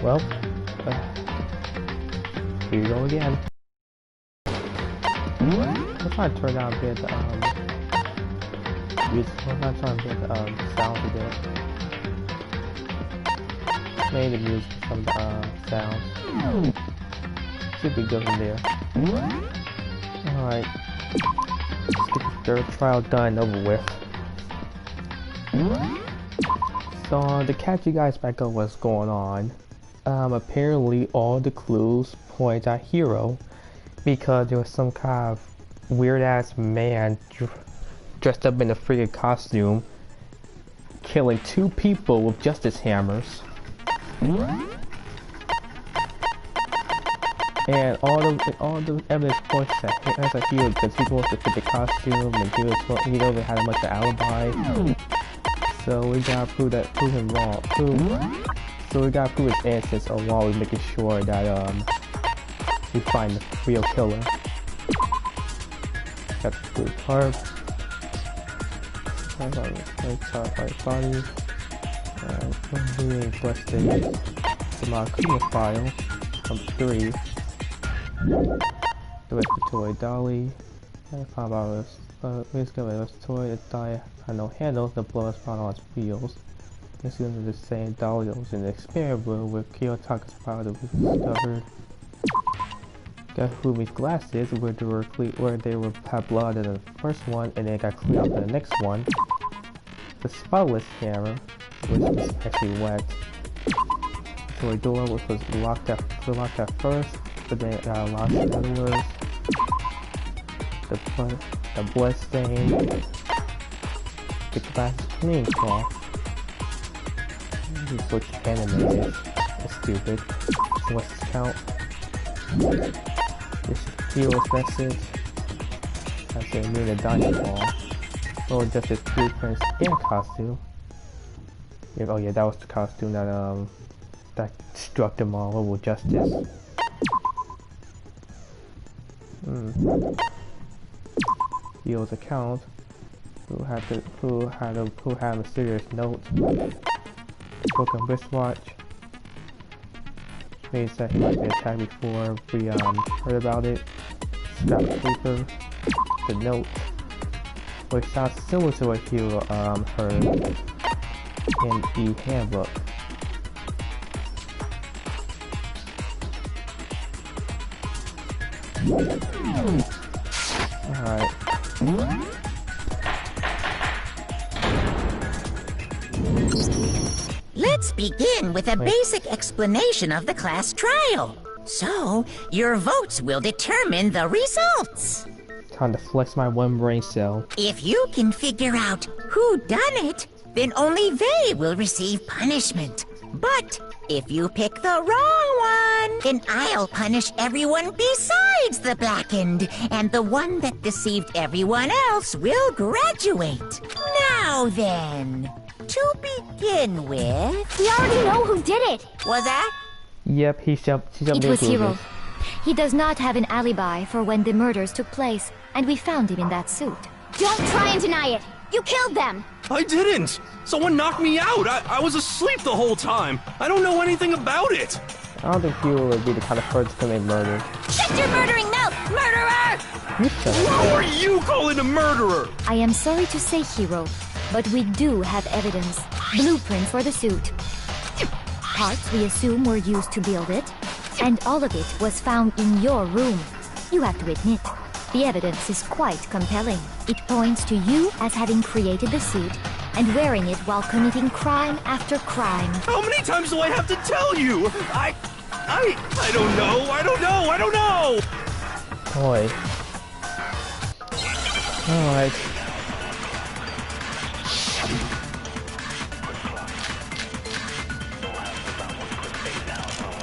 Well, here you go again. Let's try to turn down a bit music. Let's try to turn a bit sound a bit. Maybe the music, some sounds. Should be good in there. Alright. Let's get the third trial done over with. So to catch you guys back on what's going on, apparently all the clues point at Hiro because there was some kind of weird ass man dressed up in a freaking costume killing 2 people with justice hammers. And all the evidence points at Hiro because he wants to fit the costume and he doesn't have much of an alibi. So we gotta prove him wrong. So we gotta prove his innocence while we're making sure that we find the real killer. Got the blue tarp. Body. Being requested the Makuma file from 3. The respiratory dolly. And $5. Please give a respiratory die had no handles, the blow is found on its wheels. This is the same dolly that was in the experiment room where Kiyotaka's powder was discovered. Got Fumi's glasses where they had blood in the first one and then got cleaned up in the next one. The spotless hammer, which was actually wet. The door which was locked at first, but then it got unlocked afterwards. The blood stain. The glass cleaning cloth. This looks animated. It's stupid. So what's this count? This is Hero's message. That's a mean a diamond ball. Oh, just his blueprints and costume. Yeah, oh yeah, that was the costume that struck them all with justice. Hero's account. Who had a mysterious note. Broken wristwatch. Means that he might be attacked before we heard about it. Scrap paper. The note. Which sounds similar to what Hiro heard in the handbook. Alright. Let's begin with a basic explanation of the class trial. So, your votes will determine the results. Time to flex my one brain cell. If you can figure out who done it, then only they will receive punishment. But if you pick the wrong one, then I'll punish everyone besides the blackened, and the one that deceived everyone else will graduate. Now then, to begin with... We already know who did it! Was that? Yep, he jumped It was Hiro. He does not have an alibi for when the murders took place, and we found him in that suit. Don't try and deny it! You killed them! I didn't! Someone knocked me out! I was asleep the whole time! I don't know anything about it! I don't think Hiro would be the kind of person to commit murder. Shut your murdering mouth, murderer! Who are you calling a murderer? I am sorry to say, Hiro, but we do have evidence. Blueprints for the suit. Parts we assume were used to build it, and all of it was found in your room. You have to admit, the evidence is quite compelling. It points to you as having created the suit and wearing it while committing crime after crime. How many times do I have to tell you? I don't know, I don't know! Boy. Alright.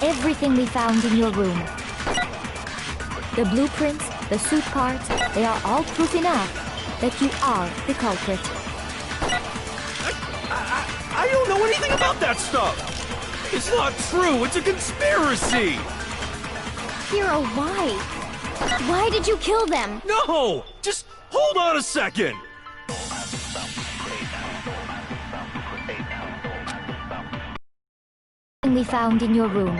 Everything we found in your room. The blueprints, the suit parts, they are all proof enough that you are the culprit. I don't know anything about that stuff! It's not true, it's a conspiracy! Hiro, why? Why did you kill them? No! Just hold on a second! we found in your room.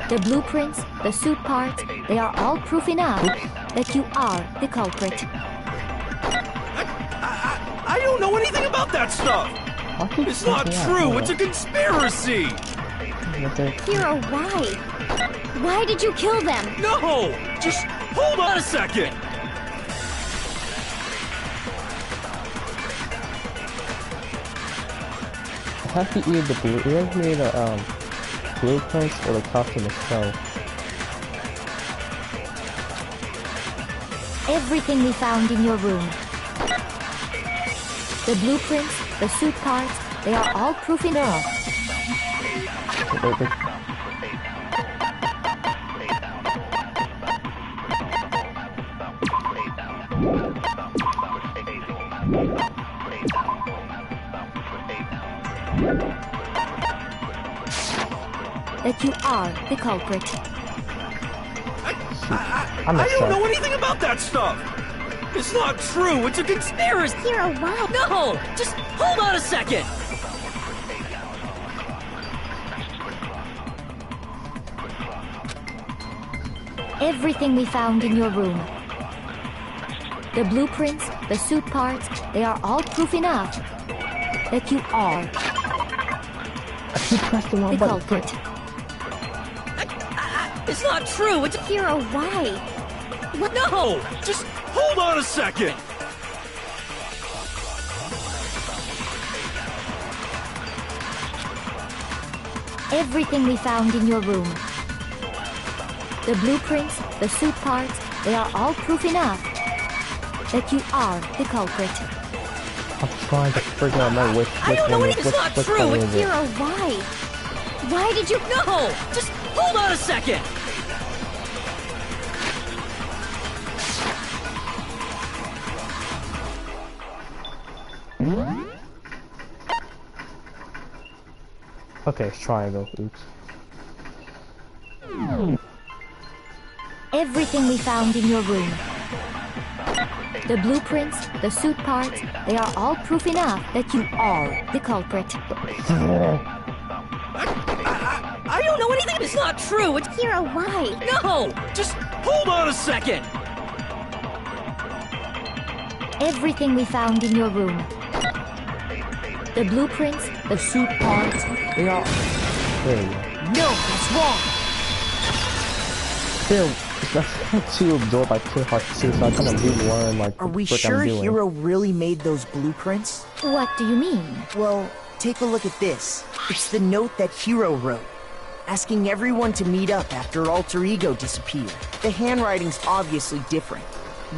The blueprints, the suit parts, they are all proof enough that you are the culprit. I don't know anything about that stuff! It's not true! It's a conspiracy! Hiro, why? Why did you kill them? No! Just hold on a second! Have to either the blue. You guys made a blueprints or the costume itself. Everything we found in your room. The blueprints, the suit parts, they are all proof enough. That you are the culprit. I don't know anything about that stuff! It's not true! It's a conspiracy! Hiro, why? No! Just hold on a second! Everything we found in your room. The blueprints, the suit parts, they are all proof enough that you are the culprit. It's not true! It's Hiro, why? What? No! Just hold on a second! Everything we found in your room. The blueprints, the suit parts, they are all proof enough that you are the culprit. I'm trying to figure out my which I don't know one it's not true! It's Hiro, why? Why did you... No! Just hold on a second! Okay, it's triangle. Oops. Everything we found in your room. The blueprints, the suit parts, they are all proof enough that you are the culprit. I don't know anything! It's not true! It's Hiro, why? No! Just hold on a second! Everything we found in your room. The blueprints, the suit parts, they are... There you go. No, that's wrong! Still, that's too absorbed by too hard too, so I kind of relearn like Are we what sure I'm doing. Hiro really made those blueprints? What do you mean? Well, take a look at this. It's the note that Hiro wrote, asking everyone to meet up after Alter Ego disappeared. The handwriting's obviously different,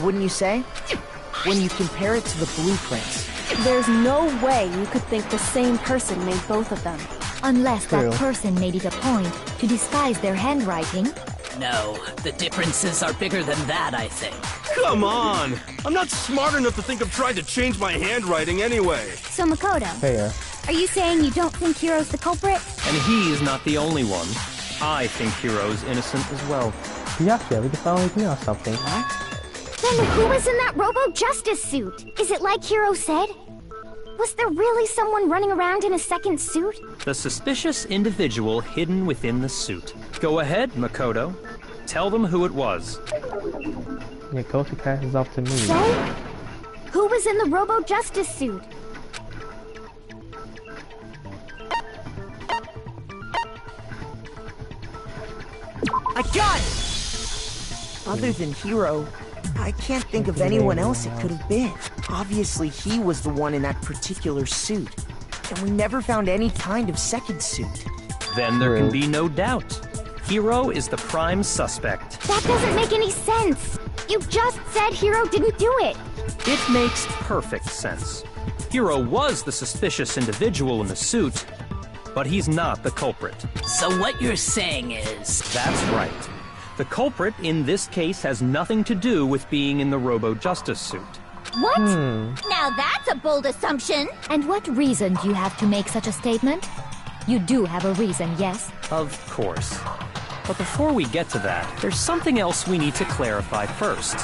wouldn't you say? When you compare it to the blueprints. There's no way you could think the same person made both of them. Unless that True. person made it a point to disguise their handwriting. No, the differences are bigger than that, I think. Come on! I'm not smart enough to think of trying to change my handwriting anyway. So Makoto, Hey, are you saying you don't think Hiro's the culprit? And he's not the only one. I think Hiro's innocent as well. yeah, we can finally agree on something. Then who was in that Robo-Justice suit? Is it like Hiro said? Was there really someone running around in a second suit? The suspicious individual hidden within the suit. Go ahead, Makoto. Tell them who it was. Yeah, go to pass is up to me. So, who was in the Robo-Justice suit? I got it! Other than Hiro, I can't think of anyone else it could have been. Obviously, he was the one in that particular suit. And we never found any kind of second suit. Then there can be no doubt. Hiro is the prime suspect. That doesn't make any sense. You just said Hiro didn't do it. It makes perfect sense. Hiro was the suspicious individual in the suit, but he's not the culprit. So what you're saying is... That's right. The culprit in this case has nothing to do with being in the Robo-Justice suit. What? Now that's a bold assumption. And what reason do you have to make such a statement? You do have a reason, yes? Of course. But before we get to that, there's something else we need to clarify first.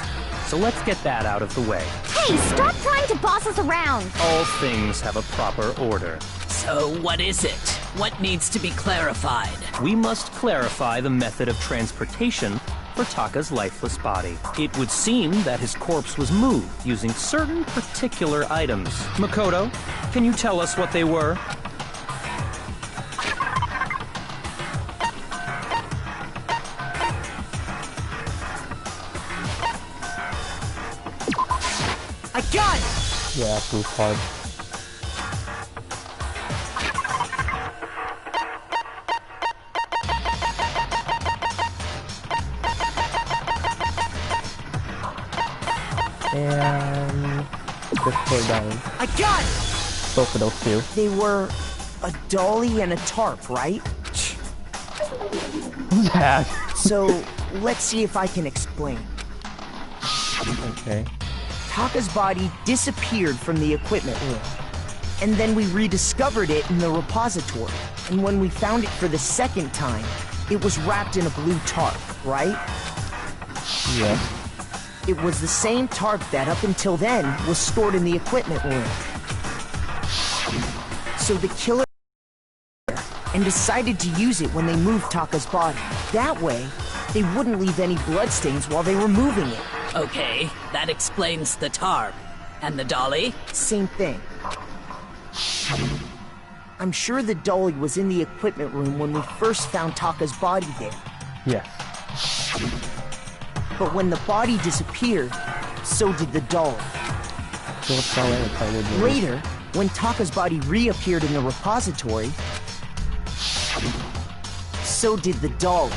So let's get that out of the way. Hey, stop trying to boss us around. All things have a proper order. So what is it? What needs to be clarified? We must clarify the method of transportation for Taka's lifeless body. It would seem that his corpse was moved using certain particular items. Makoto, can you tell us what they were? I got it! Yeah, blue card. And just put it down. I got it! Both of those two. They were a dolly and a tarp, right? What's that? So, let's see if I can explain. Okay. Taka's body disappeared from the equipment room. And then we rediscovered it in the repository. And when we found it for the second time, it was wrapped in a blue tarp, right? Yes. It was the same tarp that up until then was stored in the equipment room. So the killer and decided to use it when they moved Taka's body. That way, they wouldn't leave any bloodstains while they were moving it. Okay, that explains the tarp. And the dolly? Same thing. I'm sure the dolly was in the equipment room when we first found Taka's body there. Yes. But when the body disappeared, so did the dolly. Later, when Taka's body reappeared in the repository, so did the dolly.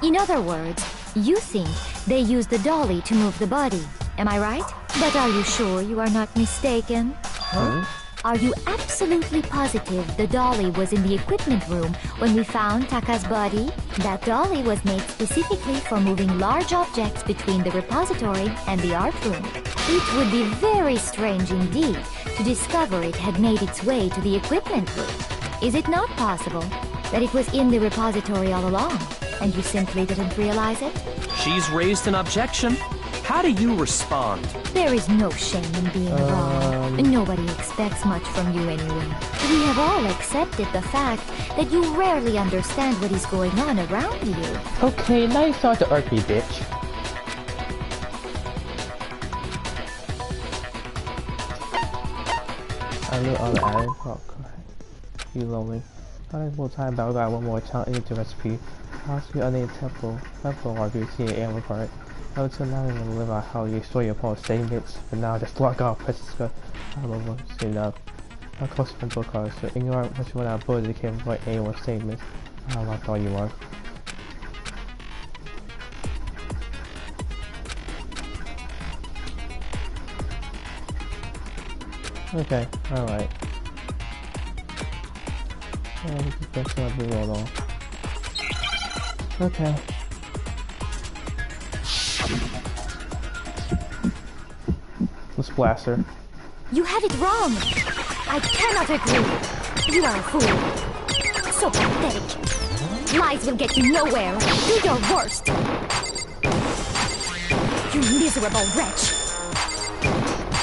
In other words, you think they used the dolly to move the body. Am I right? But are you sure you are not mistaken? Huh? Are you absolutely positive the dolly was in the equipment room when we found Taka's body? That dolly was made specifically for moving large objects between the repository and the art room. It would be very strange indeed to discover it had made its way to the equipment room. Is it not possible that it was in the repository all along, and you simply didn't realize it? She's raised an objection. How do you respond? There is no shame in being wrong. Nobody expects much from you anyway. We have all accepted the fact that you rarely understand what is going on around you. Okay, now you start to irk me, bitch. I knew all the added. Oh, God. You lonely. More time about got one more challenge into recipe. Possibly unnamed temple RBT and part. Until now, I'm gonna live out how you store your opponent's statements, but now just log off, press the I don't know what's enough. Of course, from book cards, so ignore what you want to ability to avoid anyone's statements. I don't like all you are. Okay, alright. That's not blue at all. Okay. Let's blast her. You had it wrong! I cannot agree! You are a fool! So pathetic! Lies will get you nowhere! Do your worst! You miserable wretch!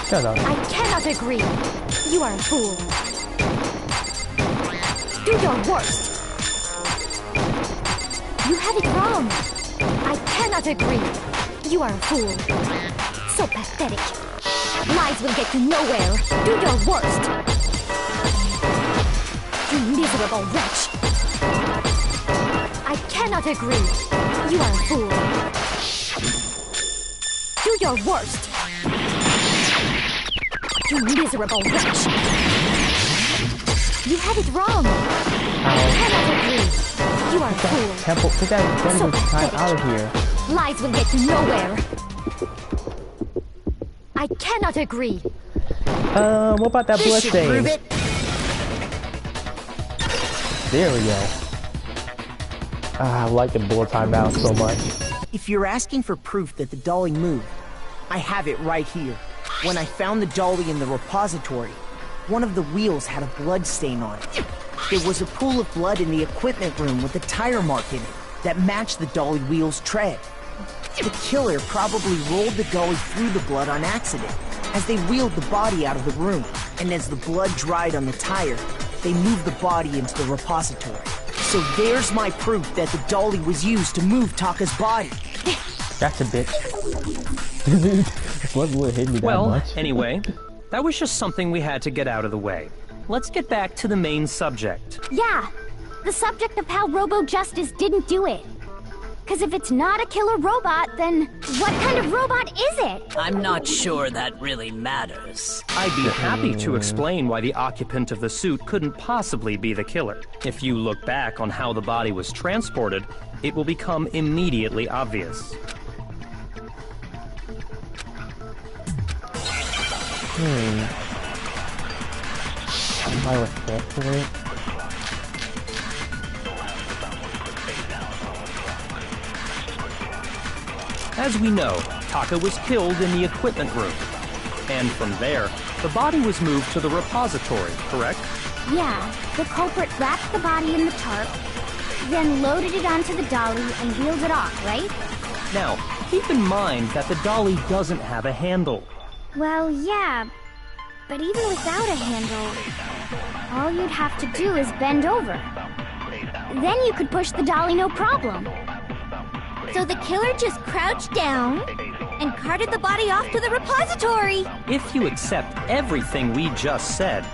Shut up. I cannot agree! You are a fool! Do your worst! You had it wrong! I cannot agree! You are a fool! So pathetic! Lies will get you nowhere! Do your worst! You miserable wretch! I cannot agree! You are a fool! Do your worst! You miserable wretch! You had it wrong! I cannot agree! You are a fool! Temple, get that So time pathetic. out of here. Lies will get you nowhere! I cannot agree! What about that blood This should prove stain? it. There we go. Ah, I like the bullet time out so much. If you're asking for proof that the dolly moved, I have it right here. When I found the dolly in the repository, one of the wheels had a blood stain on it. There was a pool of blood in the equipment room with a tire mark in it that matched the dolly wheel's tread. The killer probably rolled the dolly through the blood on accident as they wheeled the body out of the room, and as the blood dried on the tire, they moved the body into the repository. So there's my proof that the dolly was used to move Taka's body. That's a bit. What would hit me that Well, much? anyway, that was just something we had to get out of the way. Let's get back to the main subject. Yeah, the subject of how Robo Justice didn't do it. Because if it's not a killer robot, then what kind of robot is it? I'm not sure that really matters. I'd be happy to explain why the occupant of the suit couldn't possibly be the killer. If you look back on how the body was transported, it will become immediately obvious. I was carefully. As we know, Taka was killed in the equipment room. And from there, the body was moved to the repository, correct? Yeah, the culprit wrapped the body in the tarp, then loaded it onto the dolly and wheeled it off, right? Now, keep in mind that the dolly doesn't have a handle. Well, yeah, but even without a handle, all you'd have to do is bend over. Then you could push the dolly no problem. So the killer just crouched down and carted the body off to the repository. If you accept everything we just said,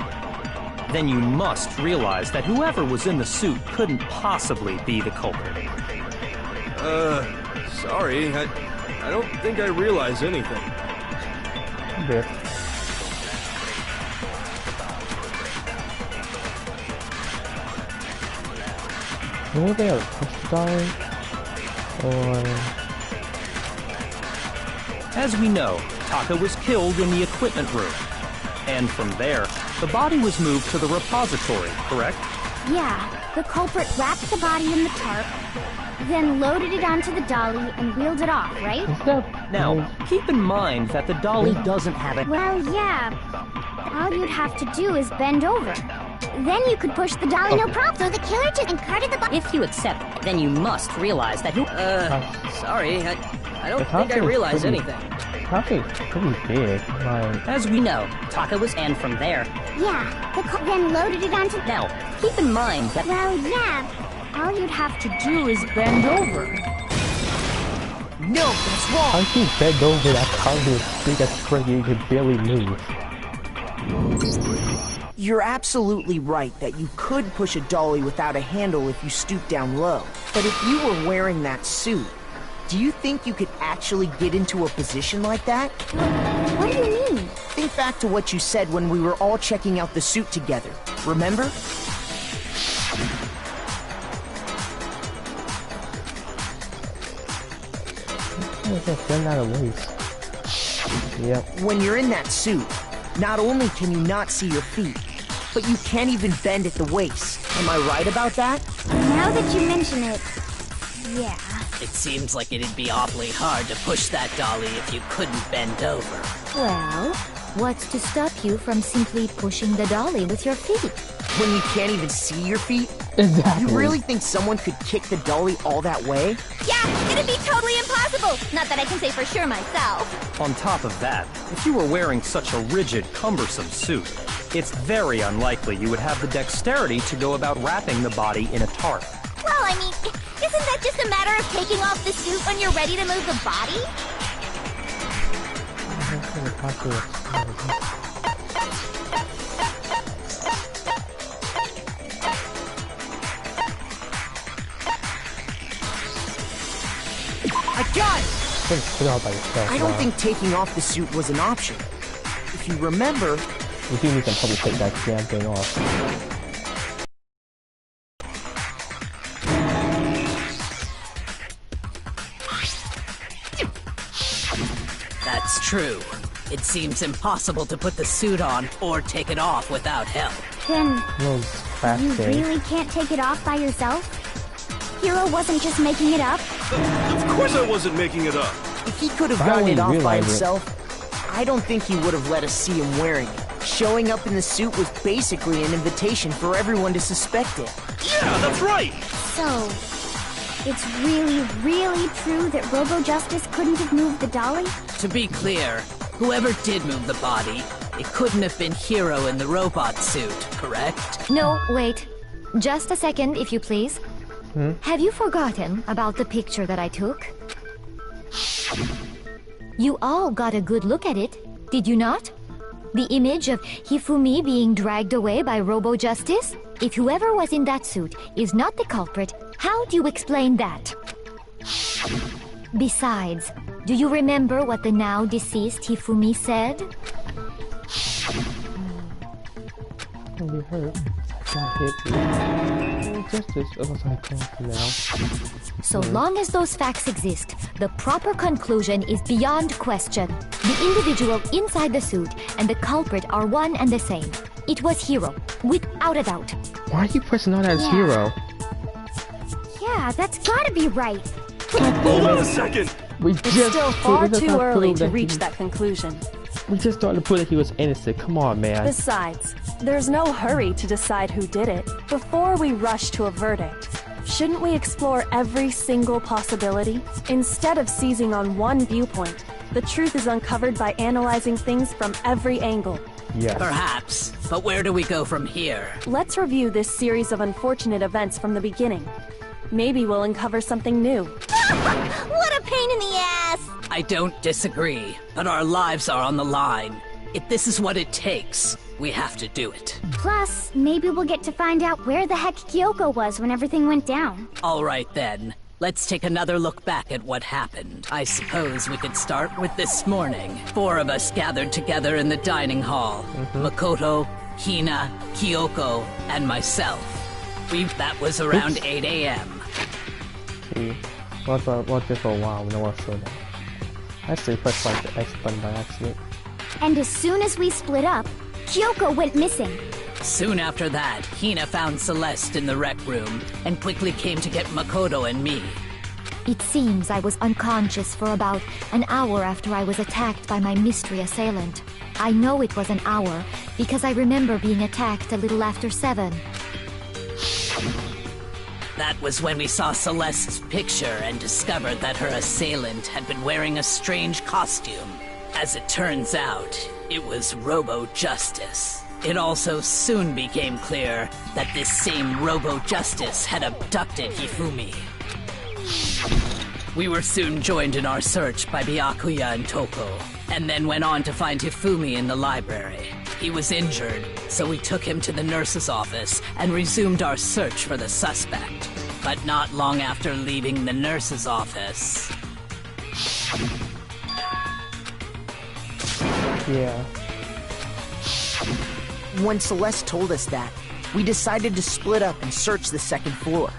then you must realize that whoever was in the suit couldn't possibly be the culprit. Sorry, I don't think I realize anything. A bit. Were they a push dolly? Or... As we know, Taka was killed in the equipment room. And from there, the body was moved to the repository, correct? Yeah, the culprit wrapped the body in the tarp, then loaded it onto the dolly and wheeled it off, right? Is that... Now, keep in mind that the dolly doesn't have a... Well, yeah. All you'd have to do is bend over. Then you could push the dolly no problem. So the killer just carted the body. If you accept, then you must realize that sorry, I don't think I realize anything. Probably pretty big, like... As we know, Taka was and from there. Yeah, then loaded it onto... Now, keep in mind that... Well, yeah. All you'd have to do is bend over. No, that's wrong. How do you bend over that car as big as friggin' you could barely move? You're absolutely right that you could push a dolly without a handle if you stoop down low. But if you were wearing that suit, do you think you could actually get into a position like that? What do you mean? Think back to what you said when we were all checking out the suit together. Remember? Bend out of waist. Yep. When you're in that suit, not only can you not see your feet, but you can't even bend at the waist. Am I right about that? Now that you mention it, yeah. It seems like it'd be awfully hard to push that dolly if you couldn't bend over. Well, what's to stop you from simply pushing the dolly with your feet? When you can't even see your feet? Exactly. You really think someone could kick the dolly all that way? Yeah, it'd be totally impossible. Not that I can say for sure myself. On top of that, if you were wearing such a rigid, cumbersome suit, it's very unlikely you would have the dexterity to go about wrapping the body in a tarp. Well, I mean, isn't that just a matter of taking off the suit when you're ready to move the body? I got it! Put it all by yourself. I don't think taking off the suit was an option. If you remember... You do need to probably take that damn thing off. That's true. It seems impossible to put the suit on or take it off without help. Then, Those fast you things. really can't take it off by yourself? Hero wasn't just making it up? Of course I wasn't making it up. If he could have I gotten it only off by realized it. himself, I don't think he would have let us see him wearing it. Showing up in the suit was basically an invitation for everyone to suspect it. Yeah, that's right. So, it's really, really true that Robo Justice couldn't have moved the dolly? To be clear, whoever did move the body It couldn't have been Hiro in the robot suit, correct? No, wait. Just a second, if you please. Have you forgotten about the picture that I took? You all got a good look at it, did you not? The image of Hifumi being dragged away by Robo-Justice? If whoever was in that suit is not the culprit, how do you explain that? Besides, do you remember what the now deceased Hifumi said? You hurt. I got hit. Justice. Oh, sorry, now. So long as those facts exist, the proper conclusion is beyond question. The individual inside the suit and the culprit are one and the same. It was Hiro, without a doubt. Why are you pressing on that Hero? Yeah, that's gotta be right. Hold on a second! It's still far too early to reach that conclusion. We just started to prove that he was innocent. Come on, man. Besides, there's no hurry to decide who did it before we rush to a verdict. Shouldn't we explore every single possibility? Instead of seizing on one viewpoint, the truth is uncovered by analyzing things from every angle. Yes. Perhaps, but where do we go from here? Let's review this series of unfortunate events from the beginning. Maybe we'll uncover something new. What a pain in the ass! I don't disagree, but our lives are on the line. If this is what it takes, we have to do it. Plus, maybe we'll get to find out where the heck Kyoko was when everything went down. All right then. Let's take another look back at what happened. I suppose we could start with this morning. 4 of us gathered together in the dining hall. Makoto, Hina, Kyoko, and myself. That was around 8 a.m. Watch it for a while, no one saw that. I actually pressed like the X button by accident. And as soon as we split up, Kyoko went missing. Soon after that, Hina found Celeste in the rec room and quickly came to get Makoto and me. It seems I was unconscious for about an hour after I was attacked by my mystery assailant. I know it was an hour because I remember being attacked a little after 7. That was when we saw Celeste's picture and discovered that her assailant had been wearing a strange costume. As it turns out, it was Robo-Justice. It also soon became clear that this same Robo-Justice had abducted Hifumi. We were soon joined in our search by Byakuya and Toko, and then went on to find Hifumi in the library. He was injured, so we took him to the nurse's office and resumed our search for the suspect. But not long after leaving the nurse's office... Yeah. When Celeste told us that, we decided to split up and search the 2nd floor.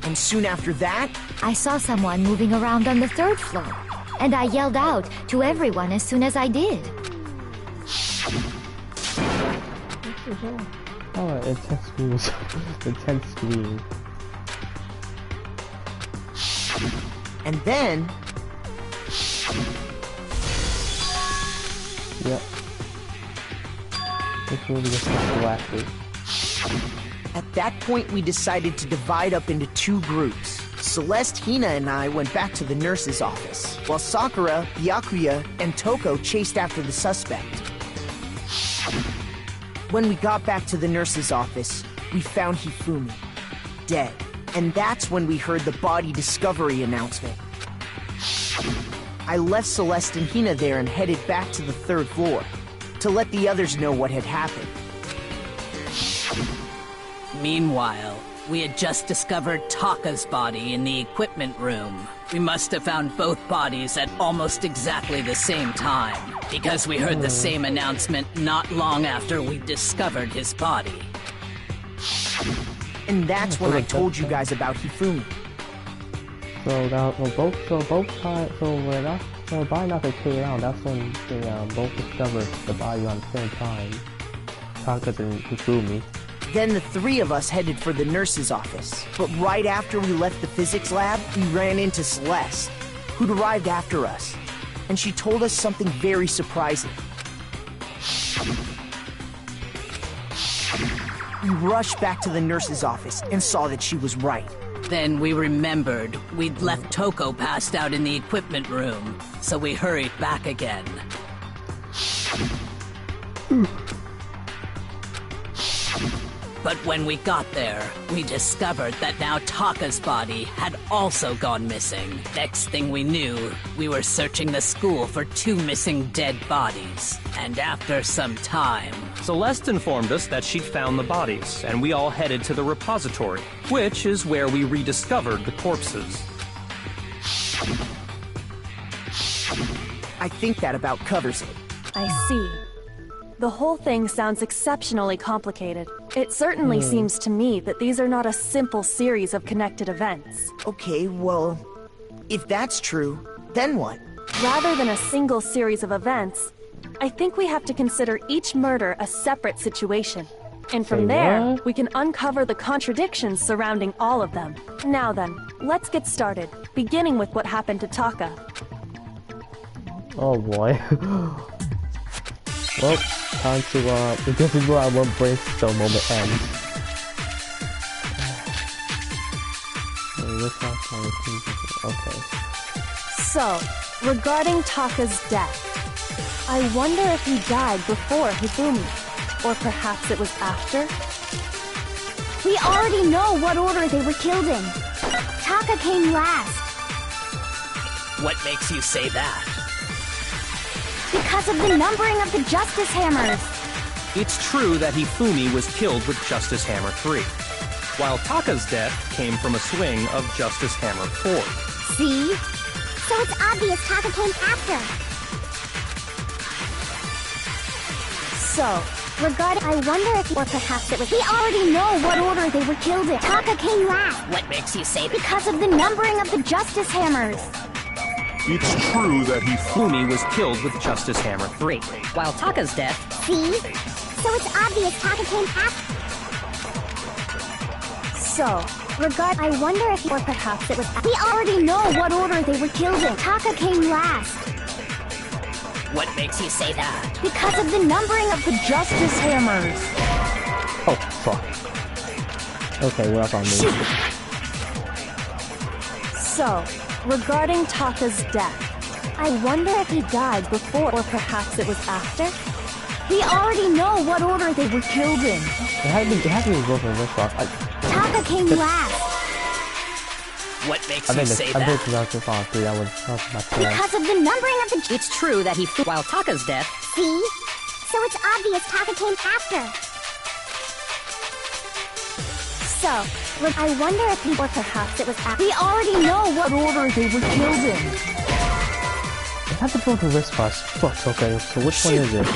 And soon after that... I saw someone moving around on the 3rd floor, and I yelled out to everyone as soon as I did. Oh, intense screams. Intense scream. And then... Yep. This movie gets blasted. At that point, we decided to divide up into 2 groups. Celeste, Hina, and I went back to the nurse's office, while Sakura, Byakuya, and Toko chased after the suspect. When we got back to the nurse's office, we found Hifumi, dead. And that's when we heard the body discovery announcement. I left Celeste and Hina there and headed back to the 3rd floor to let the others know what had happened. Meanwhile, we had just discovered Taka's body in the equipment room. We must have found both bodies at almost exactly the same time, because we heard the same announcement not long after we discovered his body. And that's when I told you guys about Hifumi. So the body not get cleared out. That's when they both discovered the body on the same time. Taka and Hifumi. Then the 3 of us headed for the nurse's office. But right after we left the physics lab, we ran into Celeste, who'd arrived after us. And she told us something very surprising. We rushed back to the nurse's office and saw that she was right. Then we remembered we'd left Toko passed out in the equipment room, so we hurried back again. But when we got there, we discovered that now Taka's body had also gone missing. Next thing we knew, we were searching the school for 2 missing dead bodies. And after some time... Celeste informed us that she'd found the bodies, and we all headed to the repository, which is where we rediscovered the corpses. I think that about covers it. I see. The whole thing sounds exceptionally complicated. It certainly seems to me that these are not a simple series of connected events. Okay, well, if that's true, then what? Rather than a single series of events, I think we have to consider each murder a separate situation. And from there, we can uncover the contradictions surrounding all of them. Now then, let's get started, beginning with what happened to Taka. Oh boy. Well, time to, this is where our brainstorm moment ends. Okay. So, regarding Taka's death, I wonder if he died before Hifumi, or perhaps it was after? We already know what order they were killed in. Taka came last. What makes you say that? Because of the numbering of the Justice Hammers. It's true that Hifumi was killed with Justice Hammer 3, while Taka's death came from a swing of Justice Hammer 4. See? So it's obvious Taka came after. So, I wonder if, or perhaps it was, we already know what order they were killed in. Taka came last. What makes you say that? Because of the numbering of the Justice Hammers. It's true that Hifumi was killed with Justice Hammer 3, While Taka's death... See? So it's obvious Taka came after. So, I wonder if, or perhaps it was, we already know what order they were killed in. Taka came last. What makes you say that? Because of the numbering of the Justice Hammers. Oh, fuck. Okay, we're up on me. So, regarding Taka's death, I wonder if he died before, or perhaps it was after? We already know what order they were killed in. It had to be both of this rock. Taka came last. What makes you say that? I think Justice Hammer 3, that was my plan. Because of the numbering of the... It's true that while Taka's death... See? So it's obvious Taka came after. So, I wonder if or perhaps it was after. We already know what order they were killed in. It had to go to wrist first. Fuck, okay, so which one is it?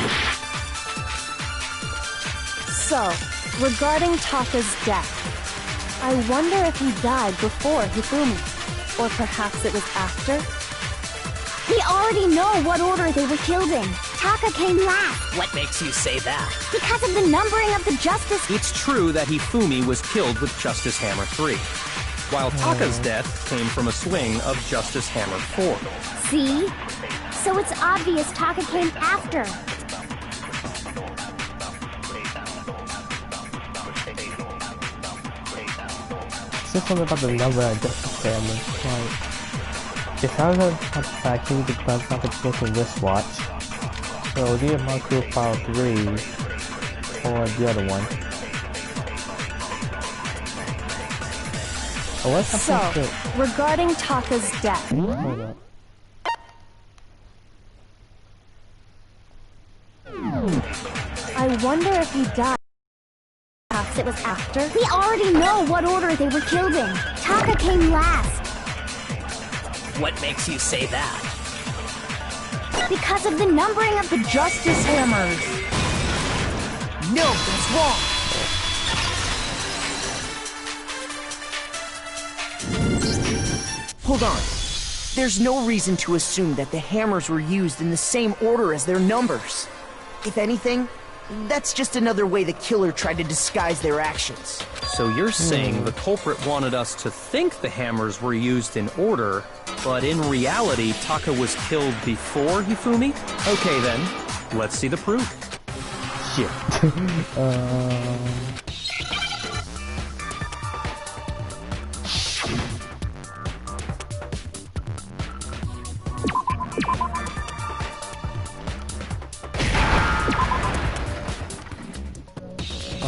So, regarding Taka's death, I wonder if he died before Hifumi, or perhaps it was after? We already know what order they were killed in. Taka came last. What makes you say that? Because of the numbering of the Justice... It's true that Hifumi was killed with Justice Hammer 3, while Taka's death came from a swing of Justice Hammer 4. See? So it's obvious Taka came after. It's just something about the number of Justice Hammers. Like, it sounds like I can the plans not to go to wristwatch. So either Micro File 3 or the other one. Oh, what's So, regarding Taka's death, Hold up. I wonder if he died. Perhaps it was after? We already know what order they were killed in. Taka came last. What makes you say that? Because of the numbering of the Justice Hammers. No, that's wrong. Hold on. There's no reason to assume that the hammers were used in the same order as their numbers. If anything, that's just another way the killer tried to disguise their actions. So you're saying the culprit wanted us to think the hammers were used in order, but in reality, Taka was killed before Hifumi? Okay then, let's see the proof. Shit.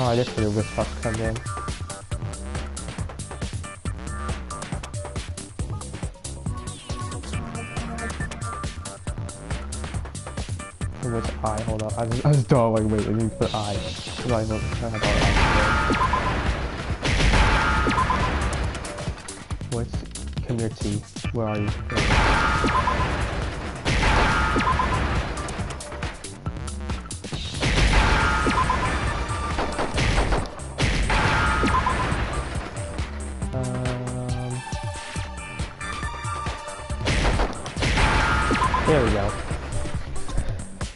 Oh, this is where the wrist box comes in. Which eye? Hold up. I just don't like wait, let me put eye. What's come here T? Where are you? There we go.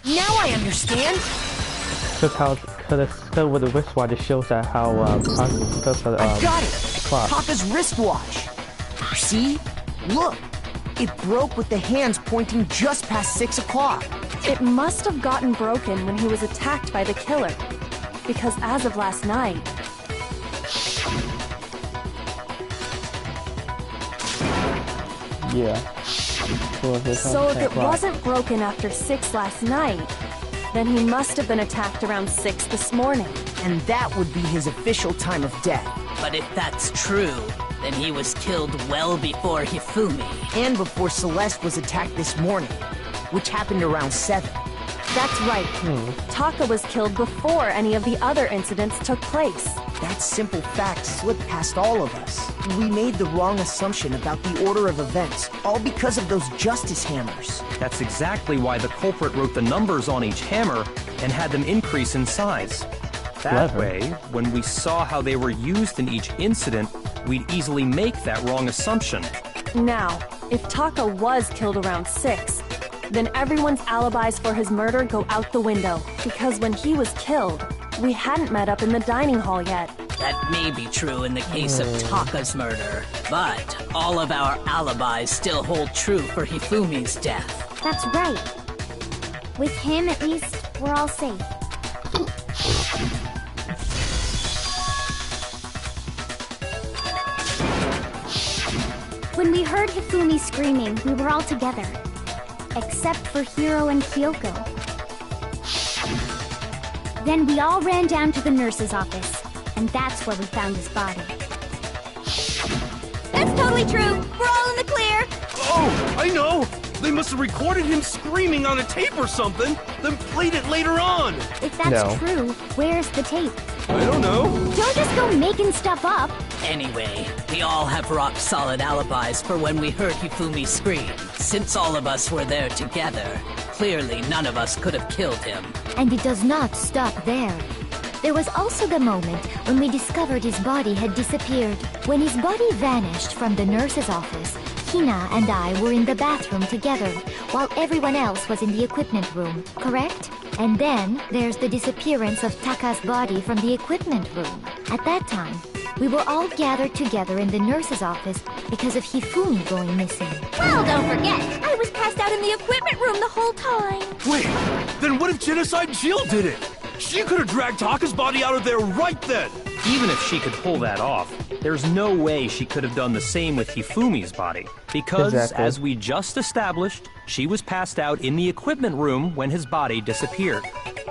Now I understand. Because with the wristwatch, it shows that how I got it. Taka's wristwatch. See? Look. It broke with the hands pointing just past 6 o'clock. It must have gotten broken when he was attacked by the killer. Because as of last night... Yeah. So if it wasn't broken after 6 last night, then he must have been attacked around 6 this morning. And that would be his official time of death. But if that's true, then he was killed well before Hifumi. And before Celeste was attacked this morning, which happened around 7. That's right. Taka was killed before any of the other incidents took place. That simple fact slipped past all of us. We made the wrong assumption about the order of events, all because of those justice hammers. That's exactly why the culprit wrote the numbers on each hammer and had them increase in size. That way, when we saw how they were used in each incident, we'd easily make that wrong assumption. Now, if Taka was killed around 6, then everyone's alibis for his murder go out the window. Because when he was killed, we hadn't met up in the dining hall yet. That may be true in the case of Taka's murder, but all of our alibis still hold true for Hifumi's death. That's right. With him, at least, we're all safe. When we heard Hifumi screaming, we were all together. Except for Hiro and Kyoko. Then we all ran down to the nurse's office, and that's where we found his body. That's totally true. We're all in the clear. Oh, I know! They must have recorded him screaming on a tape or something, then played it later on! If that's true, where's the tape? I don't know. Don't just go making stuff up. Anyway, we all have rock-solid alibis for when we heard Hifumi scream. Since all of us were there together, clearly none of us could have killed him. And it does not stop there. There was also the moment when we discovered his body had disappeared. When his body vanished from the nurse's office, Hina and I were in the bathroom together, while everyone else was in the equipment room, correct? And then there's the disappearance of Taka's body from the equipment room. At that time, we were all gathered together in the nurse's office because of Hifumi going missing. Well, don't forget, I was passed out in the equipment room the whole time. Wait, then what if Genocide Jill did it? She could have dragged Taka's body out of there right then! Even if she could pull that off, there's no way she could have done the same with Hifumi's body. Because, as we just established, she was passed out in the equipment room when his body disappeared.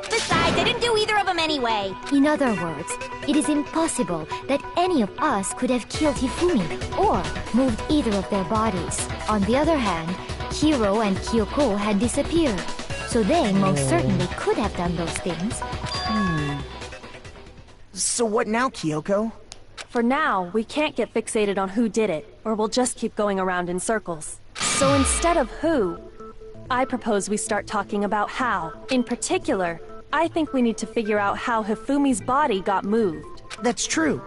Besides, I didn't do either of them anyway. In other words, it is impossible that any of us could have killed Hifumi or moved either of their bodies. On the other hand, Hiro and Kyoko had disappeared, so they most certainly could have done those things. So what now, Kyoko? For now, we can't get fixated on who did it, or we'll just keep going around in circles. So instead of who, I propose we start talking about how. In particular, I think we need to figure out how Hifumi's body got moved. That's true.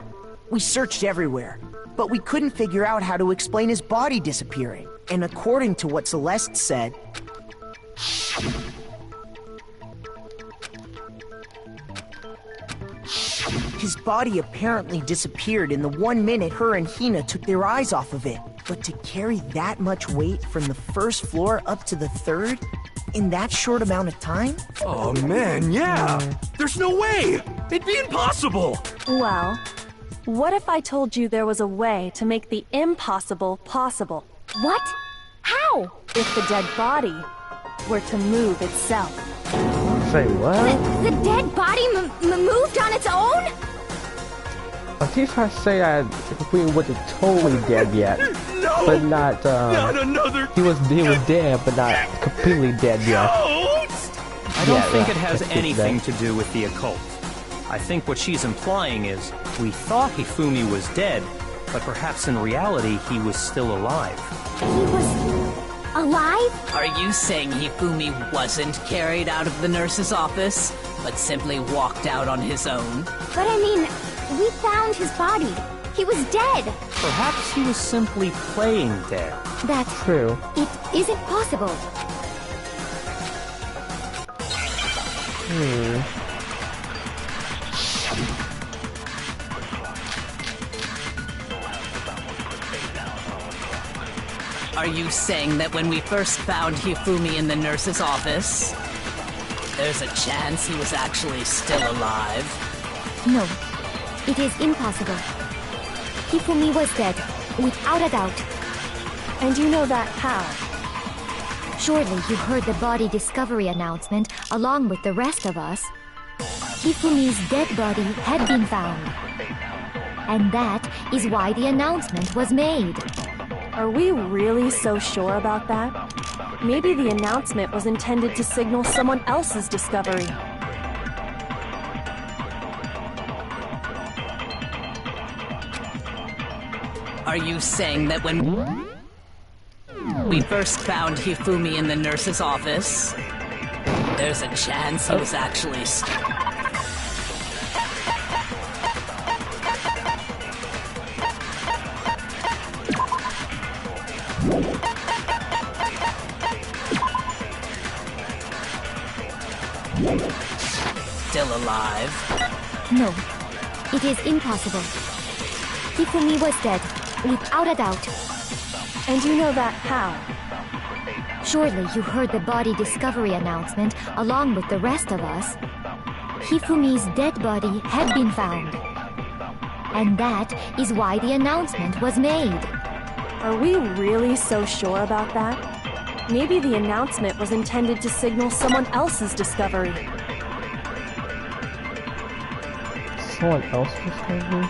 We searched everywhere, but we couldn't figure out how to explain his body disappearing. And according to what Celeste said, his body apparently disappeared in the 1 minute her and Hina took their eyes off of it. But to carry that much weight from the first floor up to the 3rd in that short amount of time? Oh man, yeah! There's no way! It'd be impossible! Well, what if I told you there was a way to make the impossible possible? What? How? If the dead body were to move itself. Say what? The dead body moved on its own? He's trying to say that we wasn't totally dead yet, but not. Not another. He was dead, but not completely dead yet. I don't think it has anything to do with the occult. I think what she's implying is we thought Hifumi was dead, but perhaps in reality he was still alive. He was alive? Are you saying Hifumi wasn't carried out of the nurse's office, but simply walked out on his own? But I mean, we found his body. He was dead. Perhaps he was simply playing dead. That's true. It isn't possible. Are you saying that when we first found Hifumi in the nurse's office, there's a chance he was actually still alive? No, it is impossible. Hifumi was dead, without a doubt. And you know that how? Surely you heard the body discovery announcement along with the rest of us. Hifumi's dead body had been found. And that is why the announcement was made. Are we really so sure about that? Maybe the announcement was intended to signal someone else's discovery. Are you saying that when we first found Hifumi in the nurse's office, there's a chance he was actually still alive? No, it is impossible. Hifumi was dead, without a doubt. And you know that how? Surely you heard the body discovery announcement along with the rest of us. Hifumi's dead body had been found. And that is why the announcement was made. Are we really so sure about that? Maybe the announcement was intended to signal someone else's discovery. Someone else's discovery?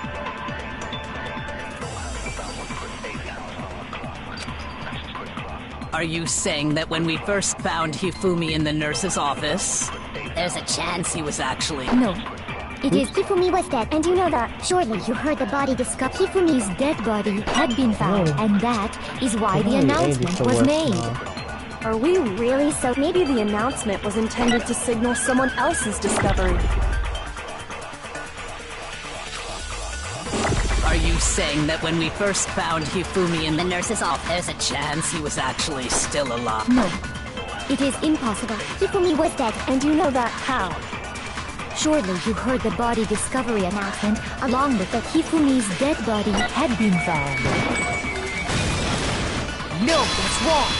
Are you saying that when we first found Hifumi in the nurse's office, there's a chance he was actually... No, it is... Hifumi was dead, and you know that. Surely you heard the body discovered. Hifumi's dead body had been found, and that is why the announcement was made. Are we really so... Maybe the announcement was intended to signal someone else's discovery. Are you saying that when we first found Hifumi in the nurse's office, there's a chance he was actually still alive? No, it is impossible. Hifumi was dead, and you know that how? Surely you heard the body discovery announcement along with that Hifumi's dead body had been found. No, that's wrong.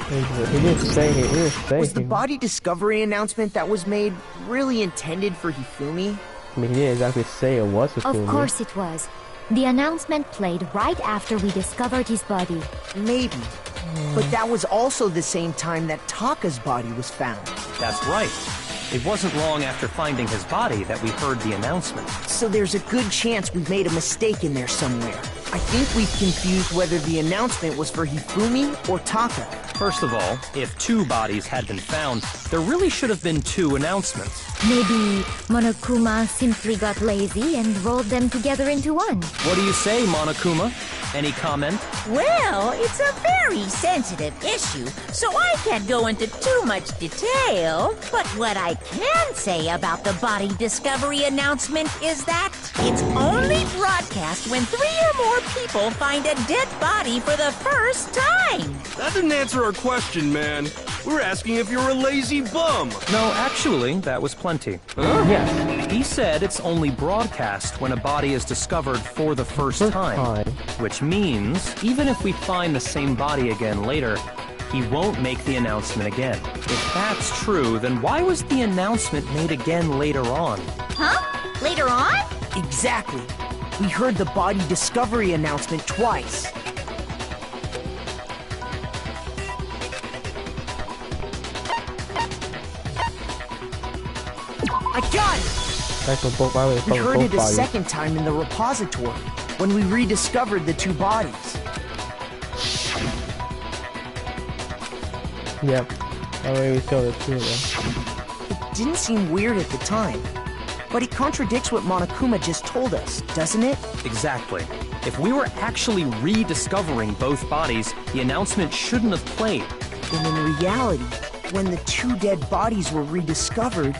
He didn't say he is saying. Was the body discovery announcement that was made really intended for Hifumi? I mean, he didn't exactly say it was Hifumi. Of course it was. The announcement played right after we discovered his body. Maybe. But that was also the same time that Taka's body was found. That's right. It wasn't long after finding his body that we heard the announcement. So there's a good chance we've made a mistake in there somewhere. I think we've confused whether the announcement was for Hifumi or Taka. First of all, if two bodies had been found, there really should have been two announcements. Maybe Monokuma simply got lazy and rolled them together into one. What do you say, Monokuma? Any comment? Well, it's a very sensitive issue, so I can't go into too much detail. But what I can say about the body discovery announcement is that it's only broadcast when 3 or more people find a dead body for the first time. That didn't answer our question, man. We're asking if you're a lazy bum. No, actually, that was plenty. Yes. He said it's only broadcast when a body is discovered for the first time. Which means, even if we find the same body again later, he won't make the announcement again. If that's true, then why was the announcement made again later on? Huh? Later on? Exactly. We heard the body discovery announcement twice. I got it! Thanks for both. By the way, We heard it a bodies. second time in the repository, when we rediscovered the two bodies. Yep. Already we showed it too. It didn't seem weird at the time, but it contradicts what Monokuma just told us, doesn't it? Exactly. If we were actually rediscovering both bodies, the announcement shouldn't have played. And in reality, when the two dead bodies were rediscovered,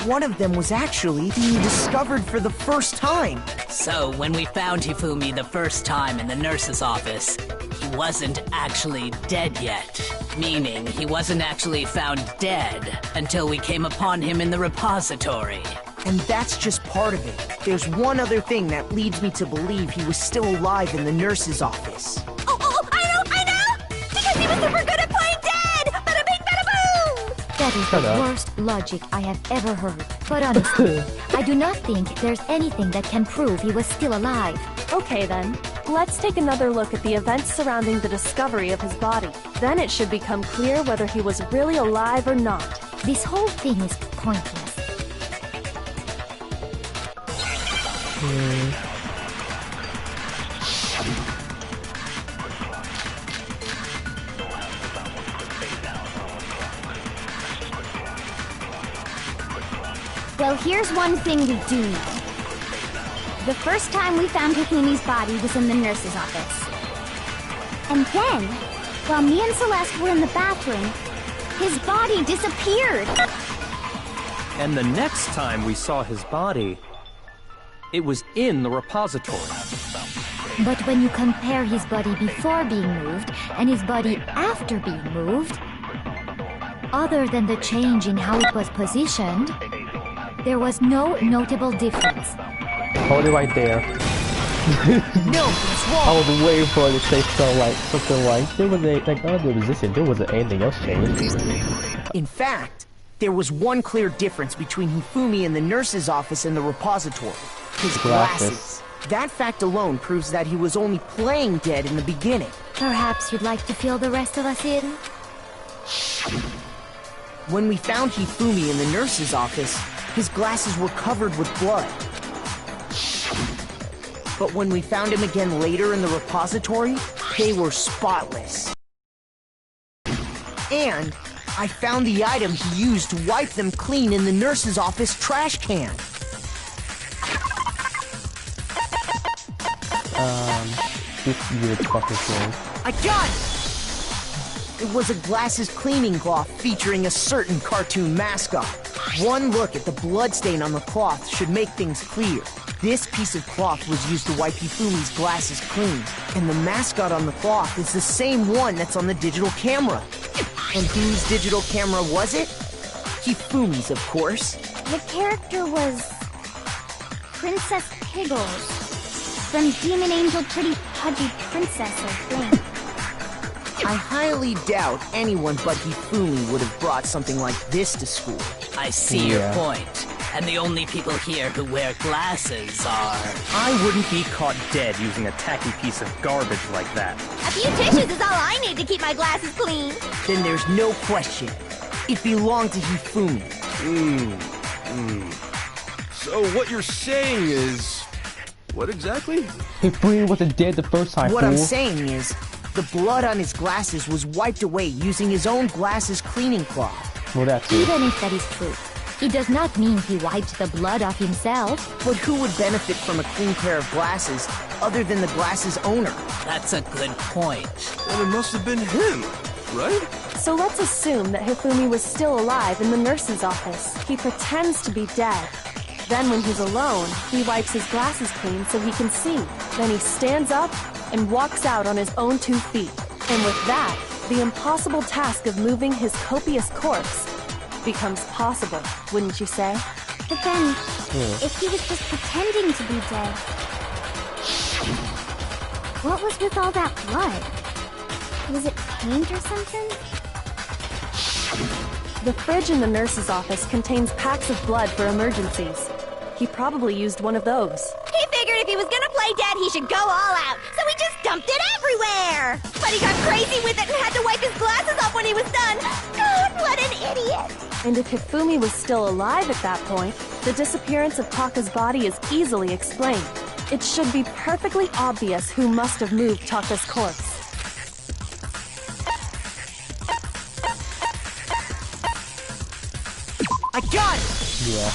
one of them was actually being discovered for the first time. So, when we found Hifumi the first time in the nurse's office, he wasn't actually dead yet. Meaning, he wasn't actually found dead until we came upon him in the repository. And that's just part of it. There's one other thing that leads me to believe he was still alive in the nurse's office. Oh, I know! Because he was super good at playing dead! Bada bing, bada boom! That is the worst logic I have ever heard. But honestly, I do not think there's anything that can prove he was still alive. Okay then, let's take another look at the events surrounding the discovery of his body. Then it should become clear whether he was really alive or not. This whole thing is pointless. Well, here's one thing we do know. The first time we found Hifumi's body was in the nurse's office. And then, while me and Celeste were in the bathroom, his body disappeared. And the next time we saw his body, it was in the repository. But when you compare his body before being moved and his body after being moved, other than the change in how it was positioned, there was no notable difference. Hold it right there. No, it's wrong! I was waiting for it to say something like there was there wasn't anything else changed. In fact, there was one clear difference between Hifumi in the nurse's office and the repository. His glasses. That fact alone proves that he was only playing dead in the beginning. Perhaps you'd like to fill the rest of us in? When we found Hifumi in the nurse's office, his glasses were covered with blood. But when we found him again later in the repository, they were spotless. And I found the item he used to wipe them clean in the nurse's office trash can. This weird fucking thing. I got it! It was a glasses cleaning cloth featuring a certain cartoon mascot. One look at the bloodstain on the cloth should make things clear. This piece of cloth was used to wipe Hifumi's glasses clean, and the mascot on the cloth is the same one that's on the digital camera. And whose digital camera was it? Hifumi's, of course. The character was Princess Piggles from Demon Angel Pretty Pudgy Princess, I think. I highly doubt anyone but Hifumi would have brought something like this to school. I see your point. And the only people here who wear glasses are... I wouldn't be caught dead using a tacky piece of garbage like that. A few tissues is all I need to keep my glasses clean. Then there's no question. It belonged to Hifumi. So what you're saying is... what exactly? Hifumi wasn't dead the first time, What fool. I'm saying is, the blood on his glasses was wiped away using his own glasses cleaning cloth. Well, that's it. Even if that is true, it does not mean he wiped the blood off himself. But who would benefit from a clean pair of glasses other than the glasses owner? That's a good point. Well, it must have been him, right? So let's assume that Hifumi was still alive in the nurse's office. He pretends to be dead. Then when he's alone, he wipes his glasses clean so he can see. Then he stands up and walks out on his own 2 feet. And with that, the impossible task of moving his copious corpse becomes possible, wouldn't you say? But then, if he was just pretending to be dead, what was with all that blood? Was it paint or something? The fridge in the nurse's office contains packs of blood for emergencies. He probably used one of those. He figured if he was gonna play dead, he should go all out, so he just dumped it everywhere. But he got crazy with it and had to wipe his glasses off when he was done. God, what an idiot. And if Hifumi was still alive at that point, the disappearance of Taka's body is easily explained. It should be perfectly obvious who must have moved Taka's corpse. I got it! Yeah.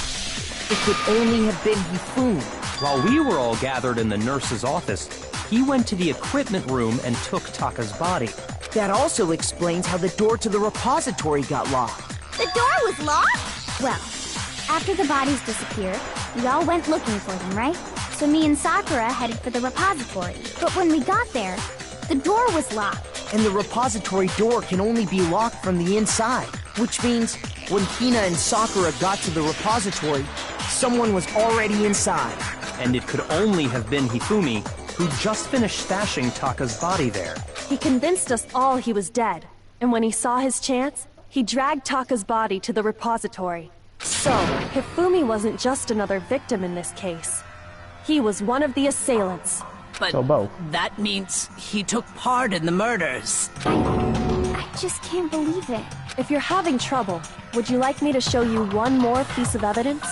It could only have been Hifumi. While we were all gathered in the nurse's office, he went to the equipment room and took Taka's body. That also explains how the door to the repository got locked. The door was locked? Well, after the bodies disappeared, we all went looking for them, right? So me and Sakura headed for the repository. But when we got there, the door was locked. And the repository door can only be locked from the inside. Which means, when Hina and Sakura got to the repository, someone was already inside. And it could only have been Hifumi, who just finished stashing Taka's body there. He convinced us all he was dead, and when he saw his chance, he dragged Taka's body to the repository. So, Hifumi wasn't just another victim in this case. He was one of the assailants. But So both. that means he took part in the murders. I just can't believe it. If you're having trouble, would you like me to show you one more piece of evidence?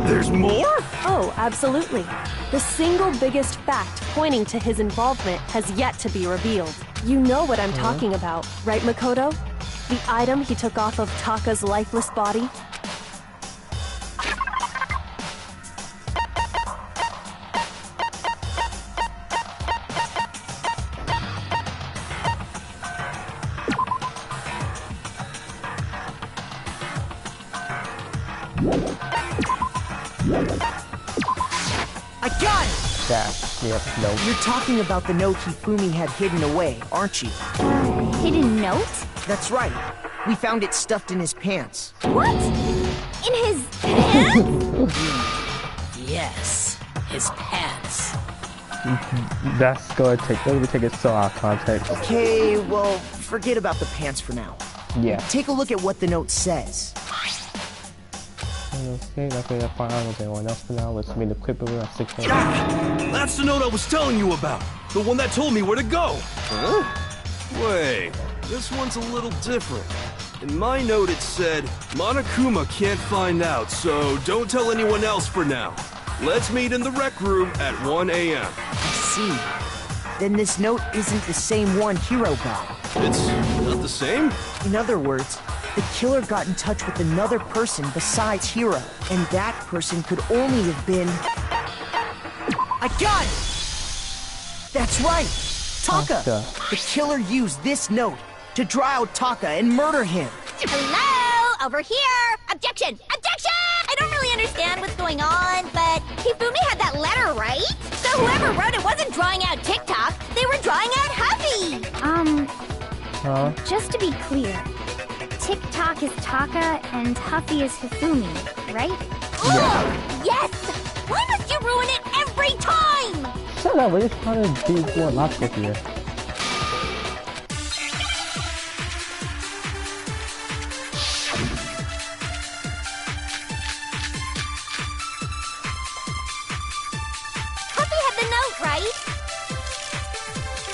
There's more? Oh, absolutely. The single biggest fact pointing to his involvement has yet to be revealed. You know what I'm talking about, right, Makoto? The item he took off of Taka's lifeless body? I got it! That. Yep. Nope. You're talking about the note Hifumi had hidden away, aren't you? Hidden note? That's right. We found it stuffed in his pants. What? In his pants? Yes, his pants. That's going to take it so out of context. Okay, well, forget about the pants for now. Yeah. Take a look at what the note says. Okay, that's what I find out with anyone else for now. Let's meet the clip of at 6 a.m. That's the note I was telling you about. The one that told me where to go. Huh? Wait, this one's a little different. In my note it said, Monokuma can't find out, so don't tell anyone else for now. Let's meet in the rec room at 1 a.m. I see. Then this note isn't the same one Hiro got. It's not the same? In other words, the killer got in touch with another person besides Hiro, and that person could only have been... I got it! That's right! Taka! Taka. The killer used this note to draw out Taka and murder him. Hello? Over here! Objection! Objection! I don't really understand what's going on, but Hifumi had that letter, right? So whoever wrote it wasn't drawing out TikTok, they were drawing out Huffy! Huh? Just to be clear, TikTok is Taka and Huffy is Hifumi, right? Yeah. Yes! Why must you ruin it every time? So that we're just trying to be more logical here. Huffy had the note, right?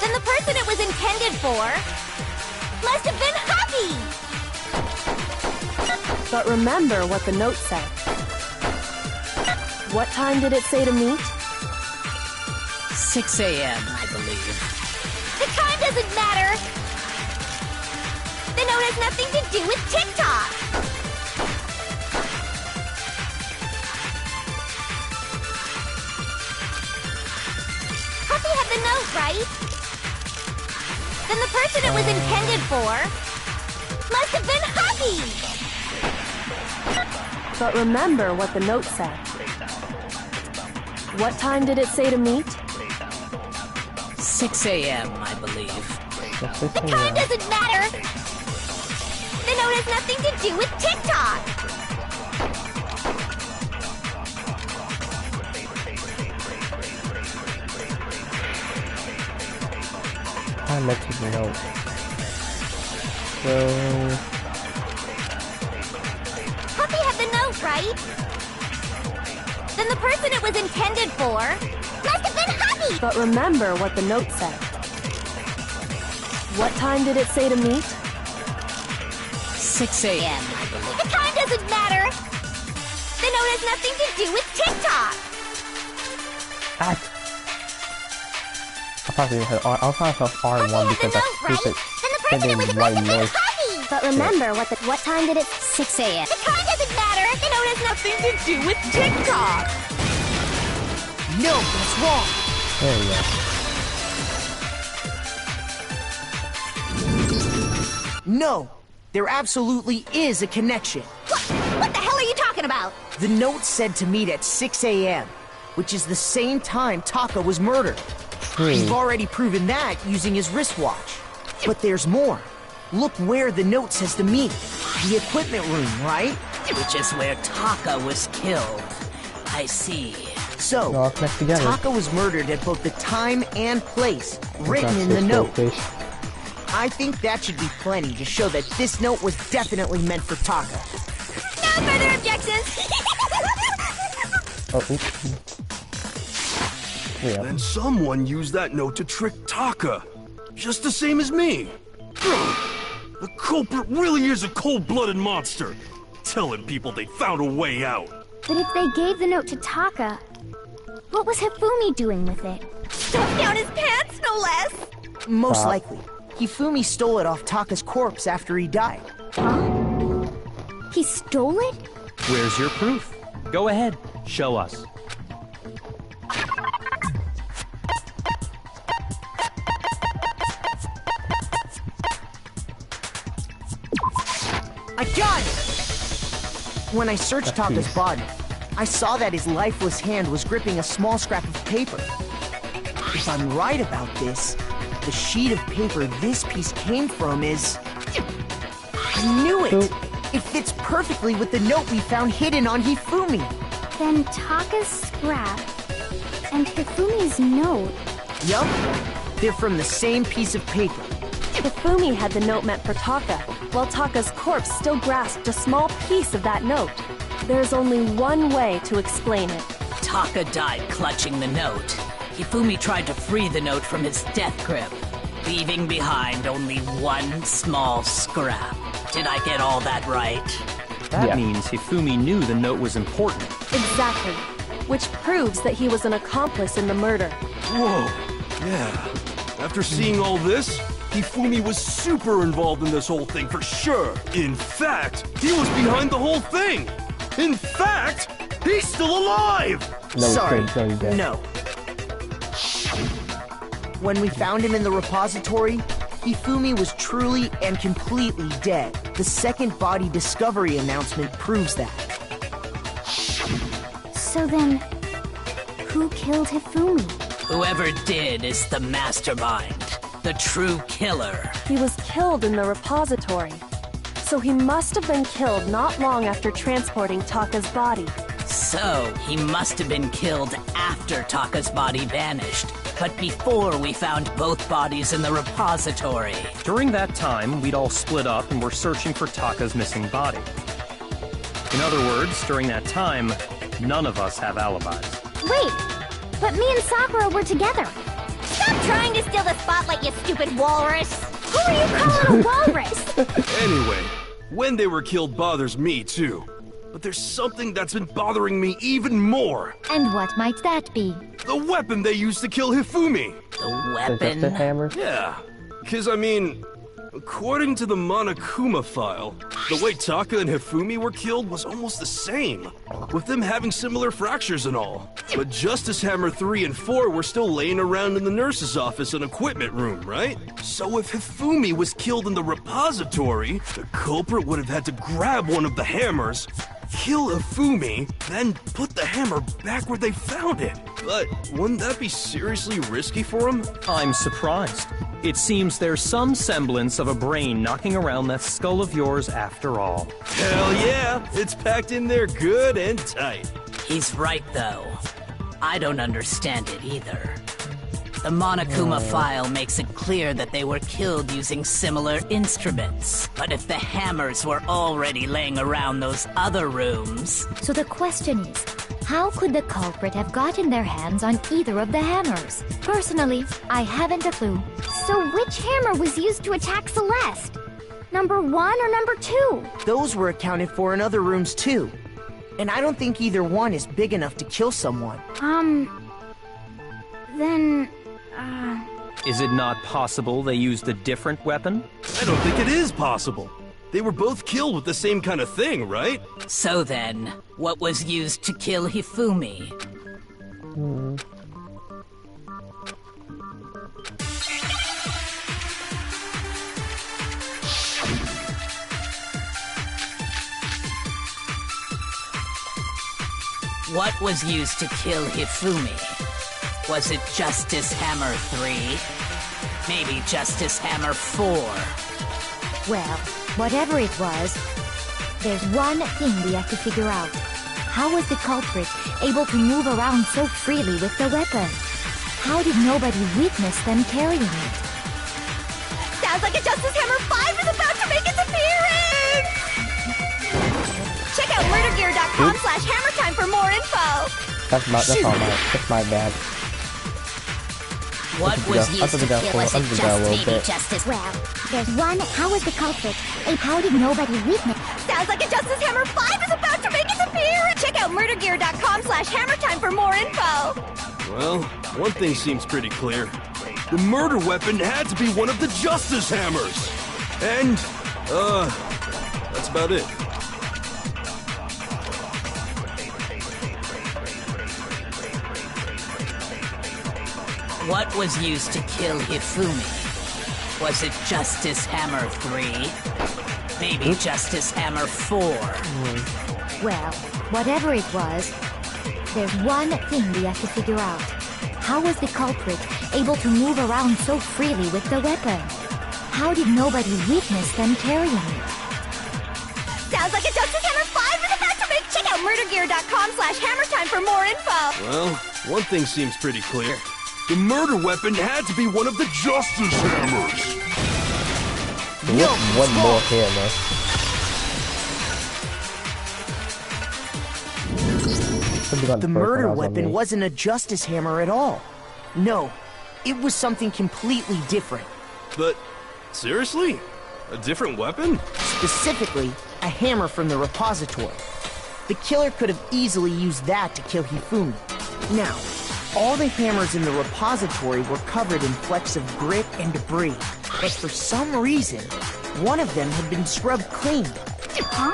Then the person it was intended for must have been Huffy! But remember what the note said. What time did it say to meet? 6 a.m., I believe. The time doesn't matter! The note has nothing to do with TikTok! Huffy had the note, right? Then the person it was intended for must have been Huffy! But remember what the note said. What time did it say to meet? 6 a.m., I believe. The time doesn't matter! The note has nothing to do with TikTok! I make it note. So Huffy had the note, right? Then the person it was intended for must have been Huffy! But remember what the note said. What time did it say to meet? 6 a.m., I believe. The time nothing to do with TikTok. I probably had R. I'll probably have R1 because that's stupid. Then the president was white arrested for noise. hugging. But remember, what time did it? 6 a.m. The time doesn't matter. The note has nothing to do with TikTok. No, that's wrong. There you go. No, there absolutely is a connection. What the hell are you talking about? The note said to meet at 6 a.m., which is the same time Taka was murdered. We've already proven that using his wristwatch. But there's more. Look where the note says to meet. The equipment room, right? Which is where Taka was killed. I see. So, They're all connected together. Taka was murdered at both the time and place written in the note. I think that should be plenty to show that this note was definitely meant for Taka. No further objections. Oh, oops. Yeah. Then someone used that note to trick Taka. Just the same as me. The culprit really is a cold-blooded monster. Telling people they found a way out. But if they gave the note to Taka, what was Hifumi doing with it? Stuffed down his pants, no less. Most likely. Hifumi stole it off Taka's corpse after he died. Huh? He stole it? Where's your proof? Go ahead, show us. I got it! When I searched Taka's body, I saw that his lifeless hand was gripping a small scrap of paper. If I'm right about this, the sheet of paper this piece came from is... I knew it! It fits perfectly with the note we found hidden on Hifumi. Then Taka's scrap and Hifumi's note. Yup, they're from the same piece of paper. Hifumi had the note meant for Taka, while Taka's corpse still grasped a small piece of that note. There's only one way to explain it. Taka died clutching the note. Hifumi tried to free the note from his death grip, leaving behind only one small scrap. Did I get all that right? That means Hifumi knew the note was important. Exactly. Which proves that he was an accomplice in the murder. Whoa, yeah. After seeing all this, Hifumi was super involved in this whole thing for sure. In fact, he was behind the whole thing. In fact, he's still alive! No, Sorry, he's dead. no. When we found him in the repository, Hifumi was truly and completely dead. The second body discovery announcement proves that. So then, who killed Hifumi? Whoever did is the mastermind, the true killer. He was killed in the repository. So he must have been killed not long after transporting Taka's body. So, he must have been killed after Taka's body vanished, but before we found both bodies in the repository. During that time, we'd all split up and were searching for Taka's missing body. In other words, during that time, none of us have alibis. Wait, but me and Sakura were together. Stop trying to steal the spotlight, you stupid walrus! Who are you calling a walrus? Anyway, when they were killed bothers me too. But there's something that's been bothering me even more. And what might that be? The weapon they used to kill Hifumi. The Is that the hammer? Yeah, because I mean, according to the Monokuma file, the way Taka and Hifumi were killed was almost the same, with them having similar fractures and all. But Justice Hammer 3 and 4 were still laying around in the nurse's office and equipment room, right? So if Hifumi was killed in the repository, the culprit would have had to grab one of the hammers, kill Hifumi, then put the hammer back where they found it. But wouldn't that be seriously risky for him? I'm surprised. It seems there's some semblance of a brain knocking around that skull of yours after all. Hell yeah, it's packed in there good and tight. He's right, though. I don't understand it either. The Monokuma file makes it clear that they were killed using similar instruments. But if the hammers were already laying around those other rooms... So the question is, how could the culprit have gotten their hands on either of the hammers? Personally, I haven't a clue. So which hammer was used to attack Celeste? Number 1 or number 2? Those were accounted for in other rooms too. And I don't think either one is big enough to kill someone. Then, Is it not possible they used a different weapon? I don't think it is possible. They were both killed with the same kind of thing, right? So then, what was used to kill Hifumi? What was used to kill Hifumi? Was it Justice Hammer 3? Maybe Justice Hammer 4? Well, whatever it was, there's one thing we have to figure out. How was the culprit able to move around so freely with the weapon? How did nobody witness them carrying it? Sounds like a Justice Hammer 5 is about to make its appearance! Check out murdergear.com/hammertime for more info! That's my bad. What was used to kill us? It just maybe Justice. well, there's one. How was the culprit? And how did nobody witness? Sounds like a Justice Hammer 5 is about to make its appearance! Check out murdergear.com/hammertime for more info! Well, one thing seems pretty clear. The murder weapon had to be one of the Justice Hammers! And, that's about it. What was used to kill Hifumi? Was it Justice Hammer 3? Maybe Justice Hammer 4? Well, whatever it was, there's one thing we have to figure out. How was the culprit able to move around so freely with the weapon? How did nobody witness them carrying it? Sounds like a Justice Hammer 5 is about to make... Check out murdergear.com/hammertime for more info! Well, one thing seems pretty clear. The murder weapon had to be one of the Justice Hammers! No, one more hammer. The murder weapon wasn't a Justice Hammer at all. No, it was something completely different. But, seriously? A different weapon? Specifically, a hammer from the repository. The killer could have easily used that to kill Hifumi. Now, all the hammers in the repository were covered in flecks of grit and debris. But for some reason, one of them had been scrubbed clean. Huh?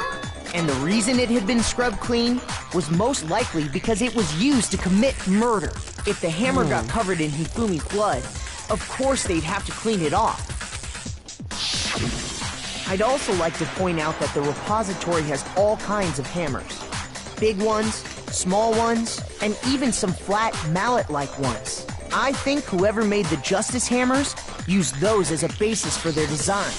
And the reason it had been scrubbed clean was most likely because it was used to commit murder. If the hammer got covered in Hifumi blood, of course they'd have to clean it off. I'd also like to point out that the repository has all kinds of hammers. Big ones, small ones, and even some flat mallet-like ones. I think whoever made the Justice Hammers used those as a basis for their design.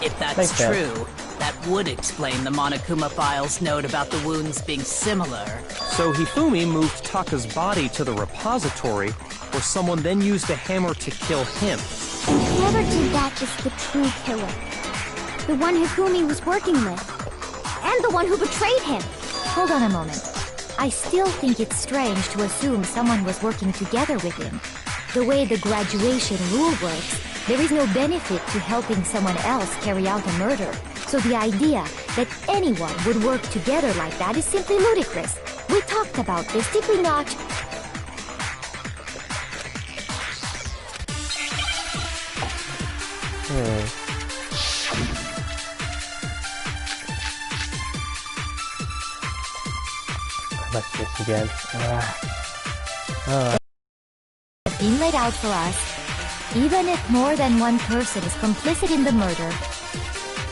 If that's true, that would explain the Monokuma file's note about the wounds being similar. So Hifumi moved Taka's body to the repository, where someone then used a hammer to kill him. Whoever did that is the true killer. The one Hifumi was working with. And the one who betrayed him. Hold on a moment. I still think it's strange to assume someone was working together with him. The way the graduation rule works, there is no benefit to helping someone else carry out a murder. So the idea that anyone would work together like that is simply ludicrous. We talked about this, did we not? Let's do this again. Been laid out for us. Even if more than one person is complicit in the murder,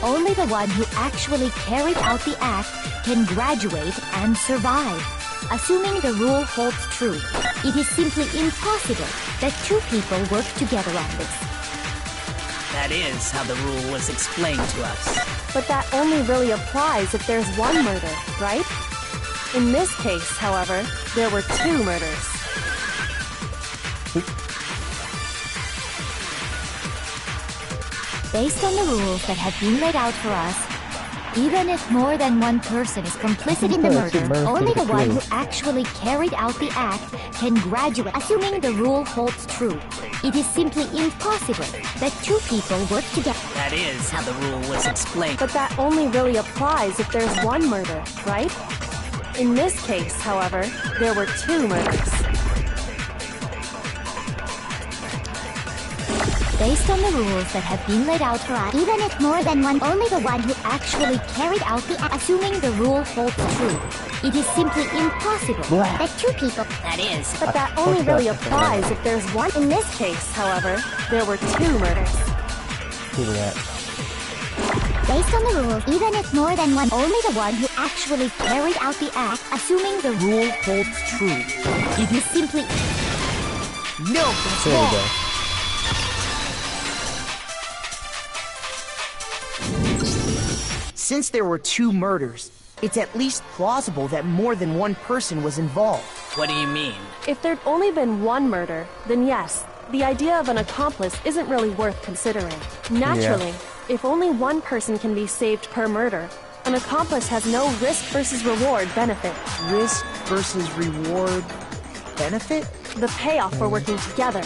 only the one who actually carried out the act can graduate and survive. Assuming the rule holds true, it is simply impossible that two people work together on this. That is how the rule was explained to us. But that only really applies if there's one murder, right? In this case, however, there were two murders. Based on the rules that have been laid out for us, even if more than one person is complicit in the murder, only the one who actually carried out the act can graduate. Assuming the rule holds true, it is simply impossible that two people work together. That That is how the rule was explained. But that only really applies if there's one murder, right? In this case, however, there were two murders. Based on the rules that have been laid out for us, Even if more than one, only the one who actually carried out the act, assuming the rule holds true, it is simply impossible. that two people. That is. But that only really applies if there's one. In this case, however, there were two murders. Do that. Based on the rules, Even if more than one, only the one who actually carried out the act, assuming the Rule holds true. it is simply No, that's There we wrong. go. Since there were two murders, it's at least plausible that more than one person was involved. What do you mean? If there'd only been one murder, then yes, the idea of an accomplice isn't really worth considering. Naturally, if only one person can be saved per murder, an accomplice has no risk versus reward benefit. Risk versus reward benefit? The payoff for working together.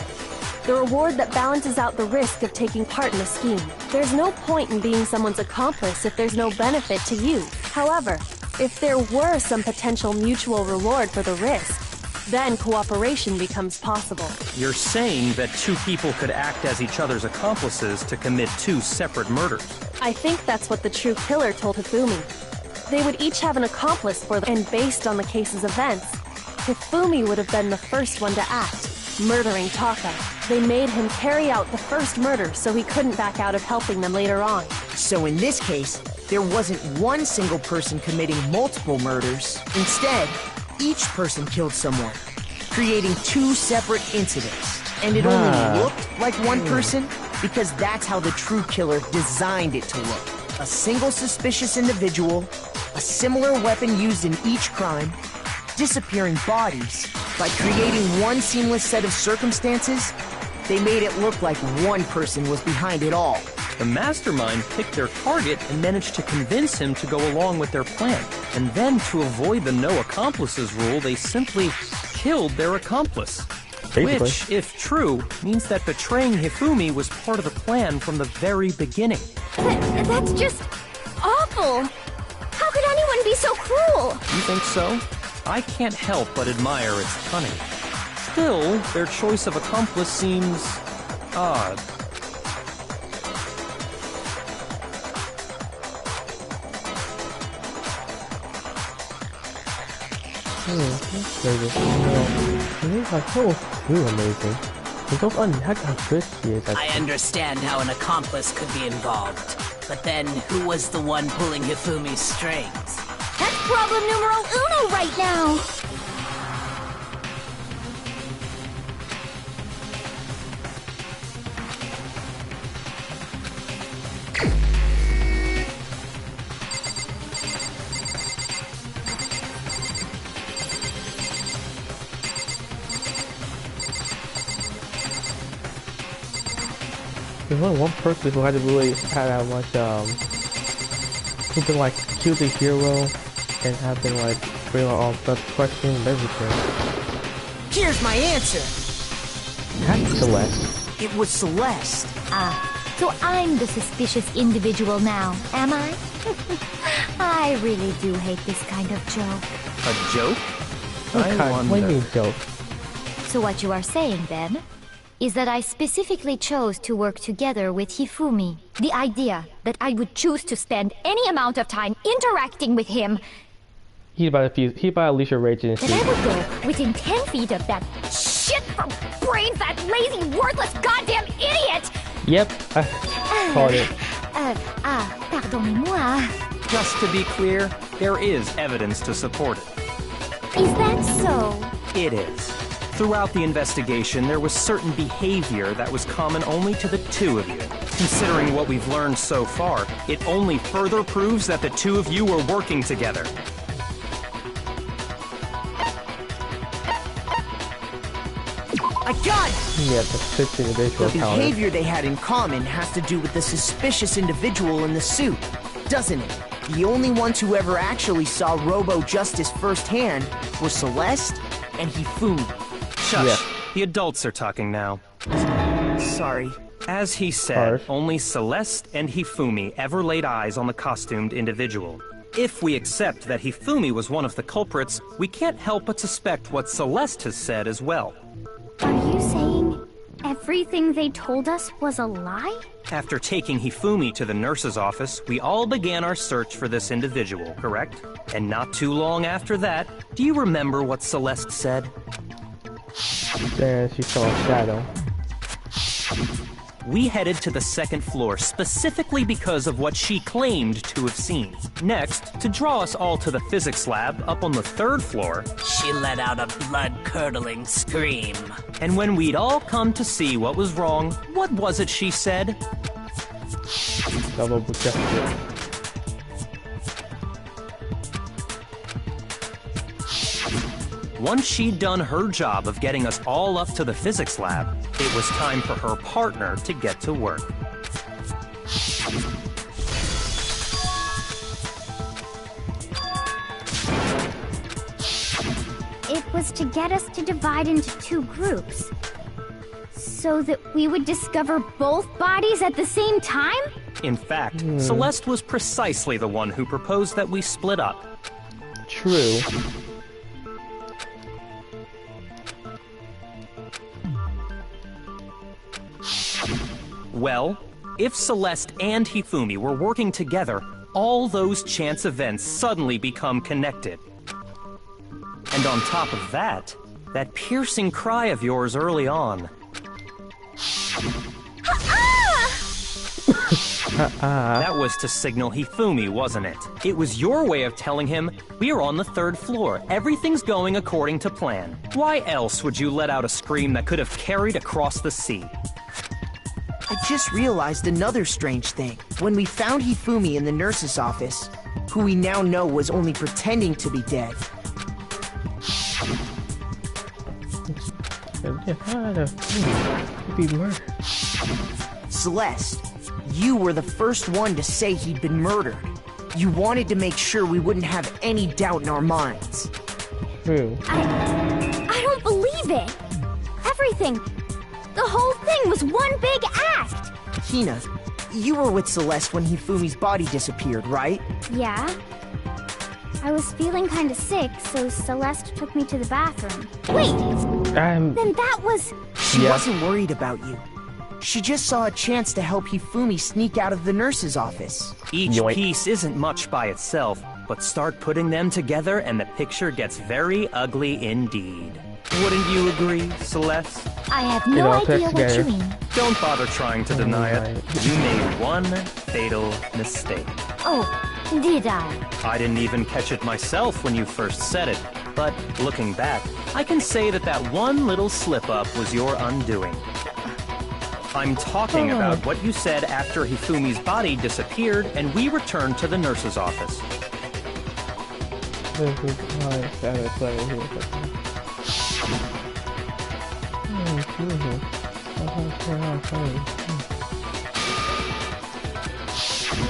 The reward that balances out the risk of taking part in a scheme. There's no point in being someone's accomplice if there's no benefit to you. However, if there were some potential mutual reward for the risk, then cooperation becomes possible. You're saying that two people could act as each other's accomplices to commit two separate murders. I think that's what the true killer told Hifumi. They would each have an accomplice for them, and based on the case's events, Hifumi would have been the first one to act, murdering Taka. They made him carry out the first murder so he couldn't back out of helping them later on. So in this case, there wasn't one single person committing multiple murders. Instead, each person killed someone, creating two separate incidents. And it only looked like one person because that's how the true killer designed it to look. A single suspicious individual, a similar weapon used in each crime, disappearing bodies. By creating one seamless set of circumstances, they made it look like one person was behind it all. The mastermind picked their target and managed to convince him to go along with their plan. And then, to avoid the no accomplices rule, they simply killed their accomplice. Basically. Which, if true, means that betraying Hifumi was part of the plan from the very beginning. that's just awful. How could anyone be so cruel? You think so? I can't help but admire its cunning. Still, their choice of accomplice seems odd. That's crazy. And he's like, so amazing. And don't unhack how good she is. I understand how an accomplice could be involved. But then, who was the one pulling Hifumi's strings? That's problem numero uno right now. There's only one person who hadn't really had that much, who been like killed the hero and have been like real all the questions and everything. Here's my answer. That's Celeste. It was Celeste. So I'm the suspicious individual now, am I? I really do hate this kind of joke. A joke? What do you mean joke? So what you are saying then is that I specifically chose to work together with Hifumi. The idea that I would choose to spend any amount of time interacting with him, He's about to unleash a rage and that I would go within 10 feet of that shit for brains, that lazy, worthless, goddamn idiot! Yep, I called it. Pardonnez-moi. Just to be clear, there is evidence to support it. Is that so? It is. Throughout the investigation, there was certain behavior that was common only to the two of you. Considering what we've learned so far, it only further proves that the two of you were working together. I got it! Yeah, the 6 individual The counter. behavior they had in common has to do with the suspicious individual in the suit, doesn't it? The only ones who ever actually saw Robo Justice firsthand were Celeste and Hifumi. Shush. Yeah. The adults are talking now. Sorry. As he said, Harsh. only Celeste and Hifumi ever laid eyes on the costumed individual. If we accept that Hifumi was one of the culprits, we can't help but suspect what Celeste has said as well. Are you saying everything they told us was a lie? After taking Hifumi to the nurse's office, we all began our search for this individual, correct? And not too long after that, do you remember what Celeste said? Then she saw a shadow. We headed to the second floor specifically because of what she claimed to have seen. Next, to draw us all to the physics lab up on the third floor, She let out a blood-curdling scream. and when we'd all come to see what was wrong, what was it she said? Double gesture. Once she'd done her job of getting us all up to the physics lab, it was time for her partner to get to work. It was to get us to divide into two groups. So that we would discover both bodies at the same time? In fact, Celeste was precisely the one who proposed that we split up. True. Well, if Celeste and Hifumi were working together, all those chance events suddenly become connected. And on top of that, that piercing cry of yours early on. That was to signal Hifumi, wasn't it? It was your way of telling him, we're on the third floor, everything's going according to plan. Why else would you let out a scream that could have carried across the sea? I just realized another strange thing. When we found Hifumi in the nurse's office, who we now know was only pretending to be dead, Be murdered. Celeste, you were the first one to say he'd been murdered. You wanted to make sure we wouldn't have any doubt in our minds. True. I don't believe it! Everything, the whole thing was one big act! Hina, you were with Celeste when Hifumi's body disappeared, right? Yeah. I was feeling kinda sick, so Celeste took me to the bathroom. Wait! Then that was... She wasn't worried about you. She just saw a chance to help Hifumi sneak out of the nurse's office. Each Yoink. piece isn't much by itself, but start putting them together and the picture gets very ugly indeed. Wouldn't you agree, Celeste? I have no all idea fits what you together. mean. Don't bother trying to deny it. You made one fatal mistake. Oh, did I? I didn't even catch it myself when you first said it, but looking back, I can say that that one little slip-up was your undoing. I'm talking about what you said after Hifumi's body disappeared and we returned to the nurse's office. This is how I started playing here.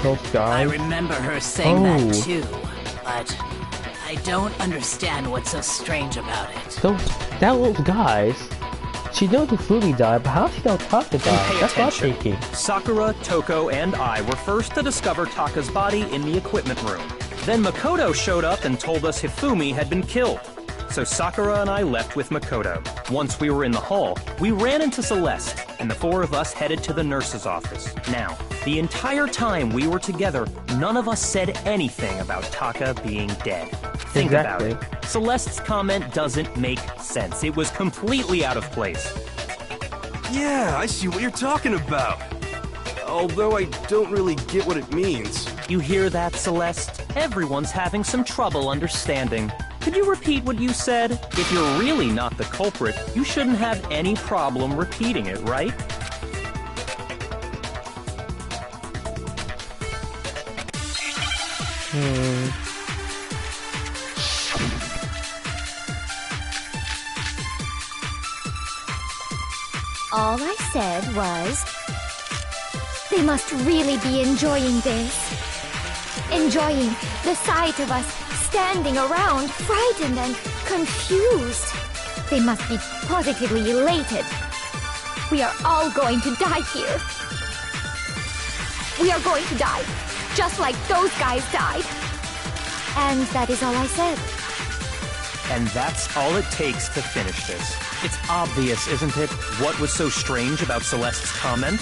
Those I guys. remember her saying that Oh. too, but I don't understand what's so strange about it. Those guys. She knows Hifumi died, but how she don't talk to And guys? pay That's what I'm attention. thinking. Sakura, Toko, and I were first to discover Taka's body in the equipment room. Then Makoto showed up and told us Hifumi had been killed. So Sakura and I left with Makoto. Once we were in the hall, we ran into Celeste, and the four of us headed to the nurse's office. Now, the entire time we were together, none of us said anything about Taka being dead. Think Exactly. about it. Celeste's comment doesn't make sense. It was completely out of place. Yeah, I see what you're talking about. Although I don't really get what it means. You hear that, Celeste? Everyone's having some trouble understanding. Could you repeat what you said? If you're really not the culprit, you shouldn't have any problem repeating it, right? All I said was, they must really be enjoying this. Enjoying the sight of us standing around, frightened and confused. They must be positively elated. We are all going to die here. We are going to die, just like those guys died. And that is all I said. And that's all it takes to finish this. It's obvious, isn't it, what was so strange about Celeste's comment?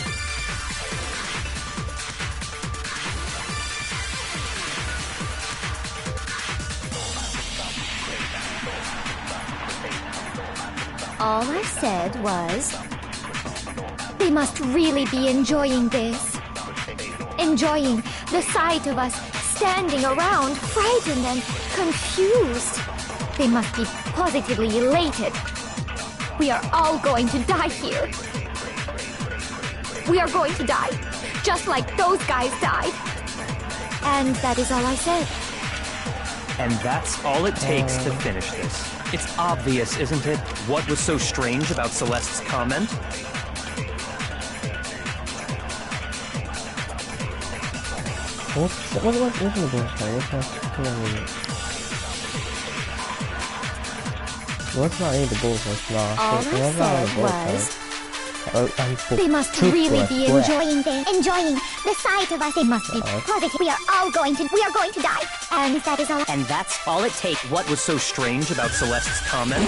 All I said was, they must really be enjoying this. Enjoying the sight of us standing around, frightened and confused. They must be positively elated. We are all going to die here. We are going to die, just like those guys died. And that is all I said. And that's all it takes to finish this. It's obvious, isn't it, what was so strange about Celeste's comment? What's the bullshit? What's not any of the bullshit? All I said was, They must really be enjoying the sight of us. They must be positive. We are going to die. And that is all. And that's all it takes. What was so strange about Celeste's comment?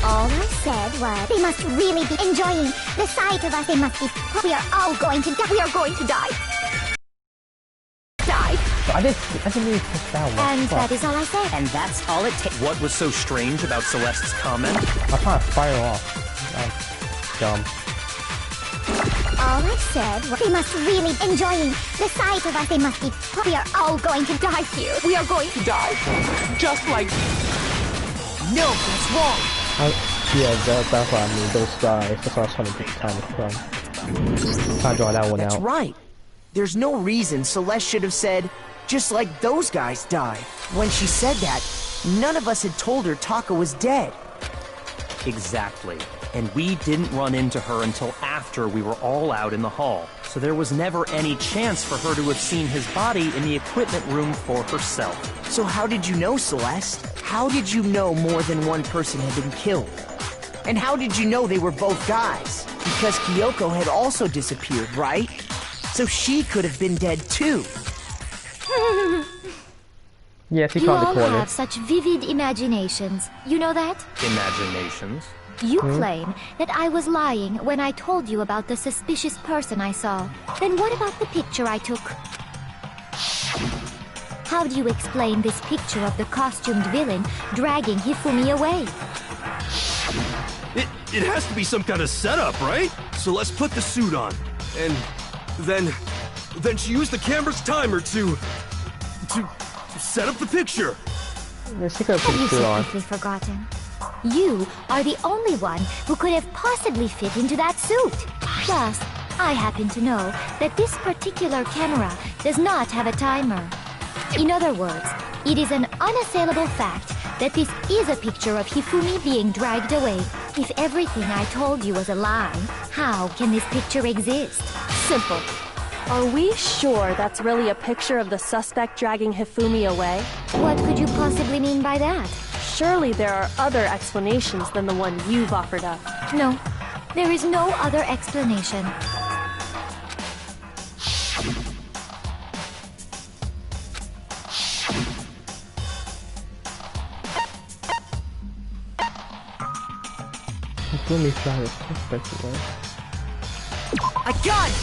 All I said was, they must really be enjoying the sight of us. They must be. We are all going to die. We are going to die. I didn't really push that one. and that is all I said. And that's all it takes. What was so strange about Celeste's comment? I'm trying to fire off. I'm dumb. All I said was, they must really enjoying the sight of us. They must be. We are all going to die here. We are going to die. Just like... No, that's wrong. Yeah, that's what I mean. Those guys. That's what I was trying to get the time from. Can't draw that one That's out. right. There's no reason Celeste should have said, just like those guys died. When she said that, none of us had told her Taka was dead. Exactly. And we didn't run into her until after we were all out in the hall. So there was never any chance for her to have seen his body in the equipment room for herself. So how did you know, Celeste? How did you know more than one person had been killed? And how did you know they were both guys? Because Kyoko had also disappeared, right? So she could have been dead too. Yes, he You found the all corner. have such vivid imaginations. You know that? Imaginations. You claim that I was lying when I told you about the suspicious person I saw. Then what about the picture I took? How do you explain this picture of the costumed villain dragging Hifumi away? It has to be some kind of setup, right? So let's put the suit on. And then she used the camera's timer to set up the picture. Yeah, she could have put Have you the suit on. simply forgotten? You are the only one who could have possibly fit into that suit. Plus, I happen to know that this particular camera does not have a timer. In other words, it is an unassailable fact that this is a picture of Hifumi being dragged away. If everything I told you was a lie, how can this picture exist? Simple. Are we sure that's really a picture of the suspect dragging Hifumi away? What could you possibly mean by that? Surely there are other explanations than the one you've offered up. No, there is no other explanation. Let me try this suspect away. I got it!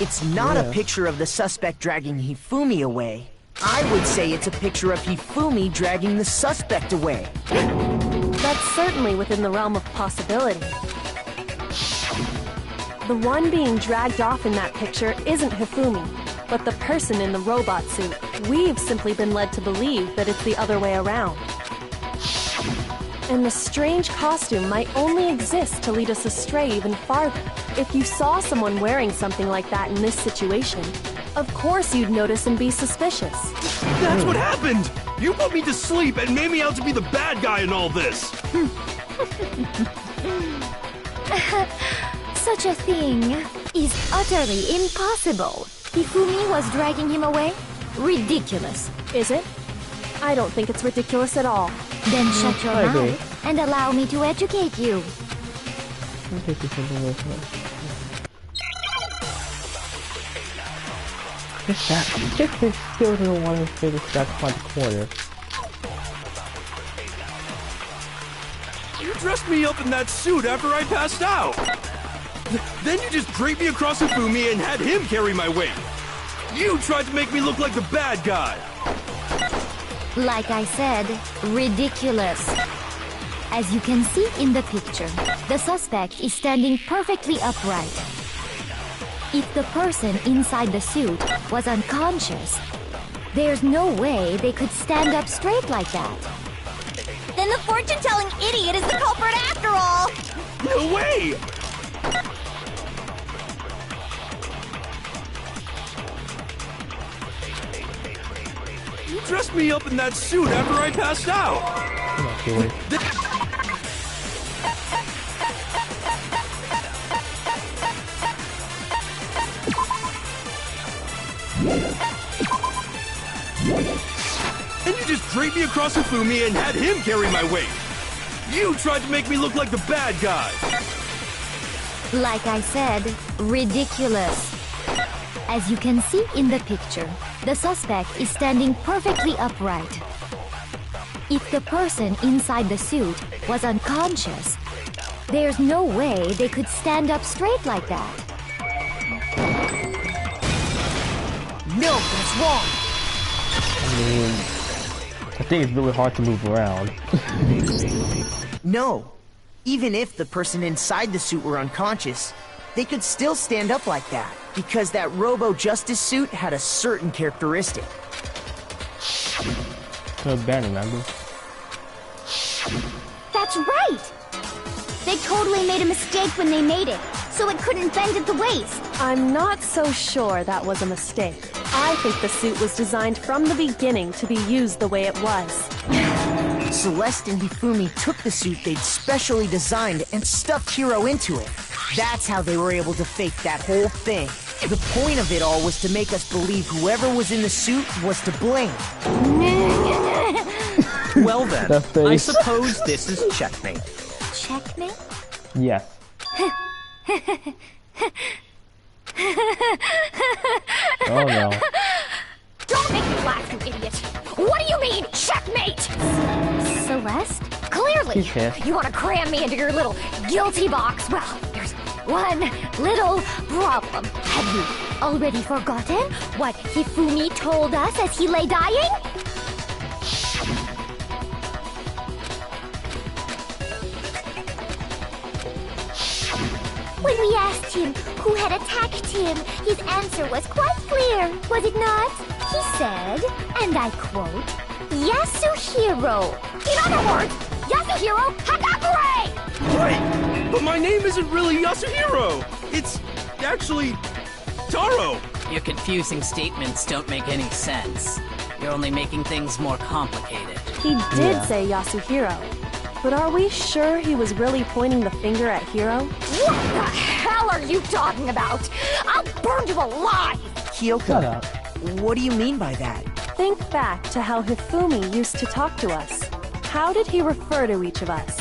It's not Yeah. a picture of the suspect dragging Hifumi away. I would say it's a picture of Hifumi dragging the suspect away. That's certainly within the realm of possibility. The one being dragged off in that picture isn't Hifumi, but the person in the robot suit. We've simply been led to believe that it's the other way around. And the strange costume might only exist to lead us astray even farther. If you saw someone wearing something like that in this situation, of course you'd notice and be suspicious. That's what happened! You put me to sleep and made me out to be the bad guy in all this! Such a thing is utterly impossible. Hifumi was dragging him away? Ridiculous. Is it? I don't think it's ridiculous at all. Then shut your I agree. mouth and allow me to educate you. I'll take you something this way. This still doesn't want to finish that front corner. You dressed me up in that suit after I passed out. Then you just draped me across Hifumi and had him carry my weight. You tried to make me look like the bad guy. Like I said, ridiculous. As you can see in the picture, the suspect is standing perfectly upright. If the person inside the suit was unconscious, there's no way they could stand up straight like that. Then the fortune-telling idiot is the culprit after all! No way! You dressed me up in that suit after I passed out. Come on, Kiwi. And you just draped me across Hifumi and had him carry my weight. You tried to make me look like the bad guy. Like I said, ridiculous. As you can see in the picture, the suspect is standing perfectly upright. If the person inside the suit was unconscious, there's no way they could stand up straight like that. No, that's wrong. I mean, I think it's really hard to move around. No. Even if the person inside the suit were unconscious, they could still stand up like that, because that Robo-Justice suit had a certain characteristic. So bad, remember? That's right! They totally made a mistake when they made it, so it couldn't bend at the waist. I'm not so sure that was a mistake. I think the suit was designed from the beginning to be used the way it was. Celeste and Hifumi took the suit they'd specially designed and stuffed Hiro into it. That's how they were able to fake that whole thing. The point of it all was to make us believe whoever was in the suit was to blame. Well then, I suppose this is checkmate. Checkmate? Yes. Oh no. Don't make me laugh, you idiot! What do you mean, checkmate? Celeste? Clearly, She's pissed. you want to cram me into your little guilty box. Well, there's one little problem. Have you already forgotten what Hifumi told us as he lay dying? When we asked him who had attacked him, his answer was quite clear, was it not? He said, and I quote, Yasuhiro. In other words, Yasuhiro Hagakure! Right, but my name isn't really Yasuhiro. It's actually Taro. Your confusing statements don't make any sense. You're only making things more complicated. He did say Yasuhiro. But are we sure he was really pointing the finger at Hiro? What the hell are you talking about? I'll burn you alive! Shut Kyoko, up. what do you mean by that? Think back to how Hifumi used to talk to us. How did he refer to each of us?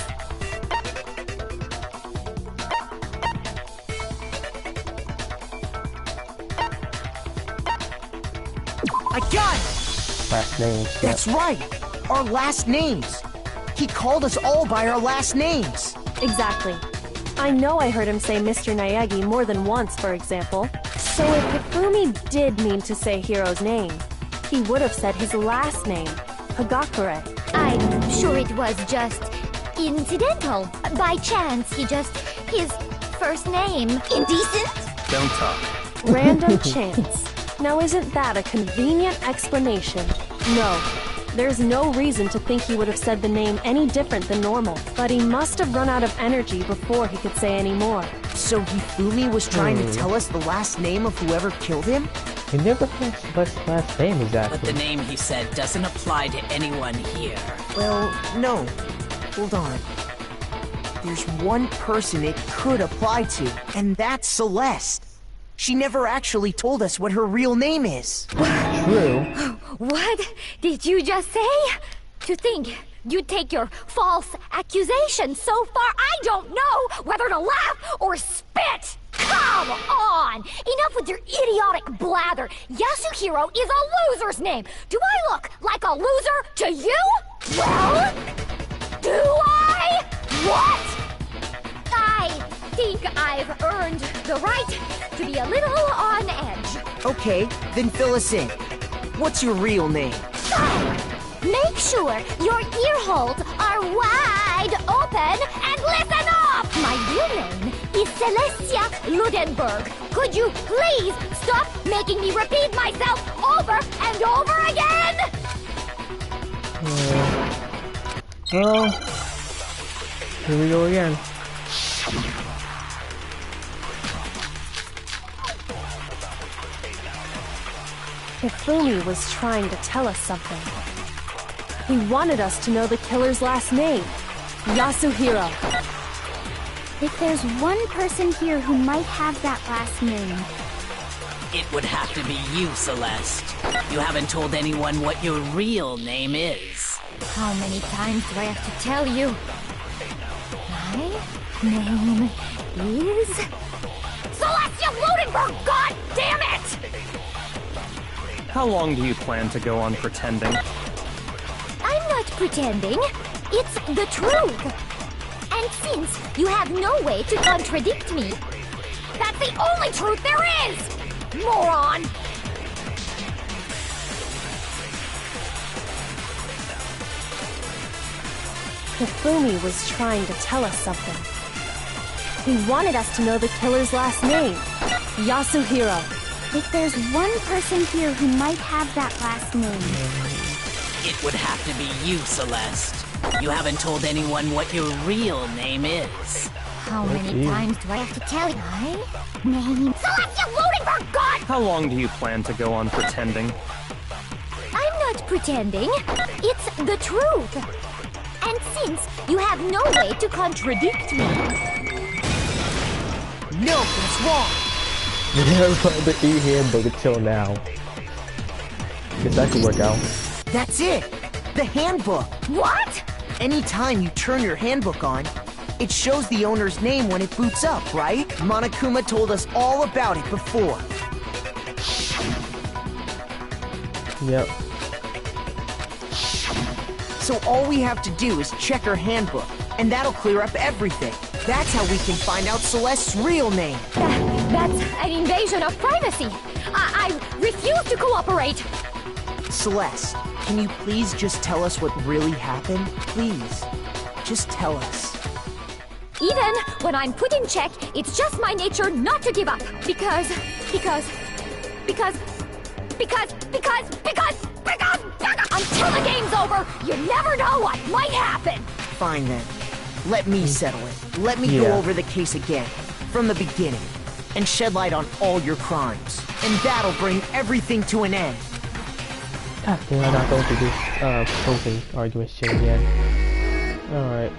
I got it! Last names. That's right! Our last names! He called us all by our last names! Exactly. I know I heard him say Mr. Naegi more than once, for example. So if Hifumi did mean to say Hiro's name, he would have said his last name, Hagakure. I'm sure it was just incidental. By chance, his first name. Indecent? Don't talk. Random chance. Now isn't that a convenient explanation? No. There's no reason to think he would have said the name any different than normal, but he must have run out of energy before he could say any more. So Hifumi was trying to tell us the last name of whoever killed him? He never said what's his last name But exactly. the name he said doesn't apply to anyone here. Well, no. Hold on. There's one person it could apply to, and that's Celeste. She never actually told us what her real name is. True. What did you just say? To think You take your false accusations so far, I don't know whether to laugh or spit! Come on! Enough with your idiotic blather! Yasuhiro is a loser's name! Do I look like a loser to you? Well, do I? What? I think I've earned the right to be a little on edge. Okay, then fill us in. What's your real name? Make sure your ear holes are wide open and listen up! My real name is Celestia Ludenberg. Could you please stop making me repeat myself over and over again? Well, here we go again. Hifumi was trying to tell us something. He wanted us to know the killer's last name, Yasuhiro. If there's one person here who might have that last name, It would have to be you, Celeste. You haven't told anyone what your real name is. How many times do I have to tell you? My name is... Celestia Ludenberg! God damn it! How long do you plan to go on pretending? I'm not pretending. It's the truth. And since you have no way to contradict me, that's the only truth there is! Moron! Hifumi was trying to tell us something. He wanted us to know the killer's last name, Yasuhiro. if there's one person here who might have that last name, It would have to be you, Celeste. You haven't told anyone what your real name is. How many times do I have to tell you? My name... Celestia Ludenberg! God! How long do you plan to go on pretending? I'm not pretending. It's the truth. And since you have no way to contradict me... No, what's wrong? We never put the E hamburger till now. Guess that could work out. That's it! The handbook! What? Anytime you turn your handbook on, it shows the owner's name when it boots up, right? Monokuma told us all about it before. Yep. So all we have to do is check her handbook, and that'll clear up everything. That's how we can find out Celeste's real name. That's an invasion of privacy. I refuse to cooperate. Celeste, can you please just tell us what really happened? Please, just tell us. Even when I'm put in check, it's just my nature not to give up. Because until the game's over, you never know what might happen. Fine then. Let me settle it. Let me go over the case again, from the beginning, and shed light on all your crimes. And that'll bring everything to an end. God damn, I'm not going through this posing argument shit again. Alright.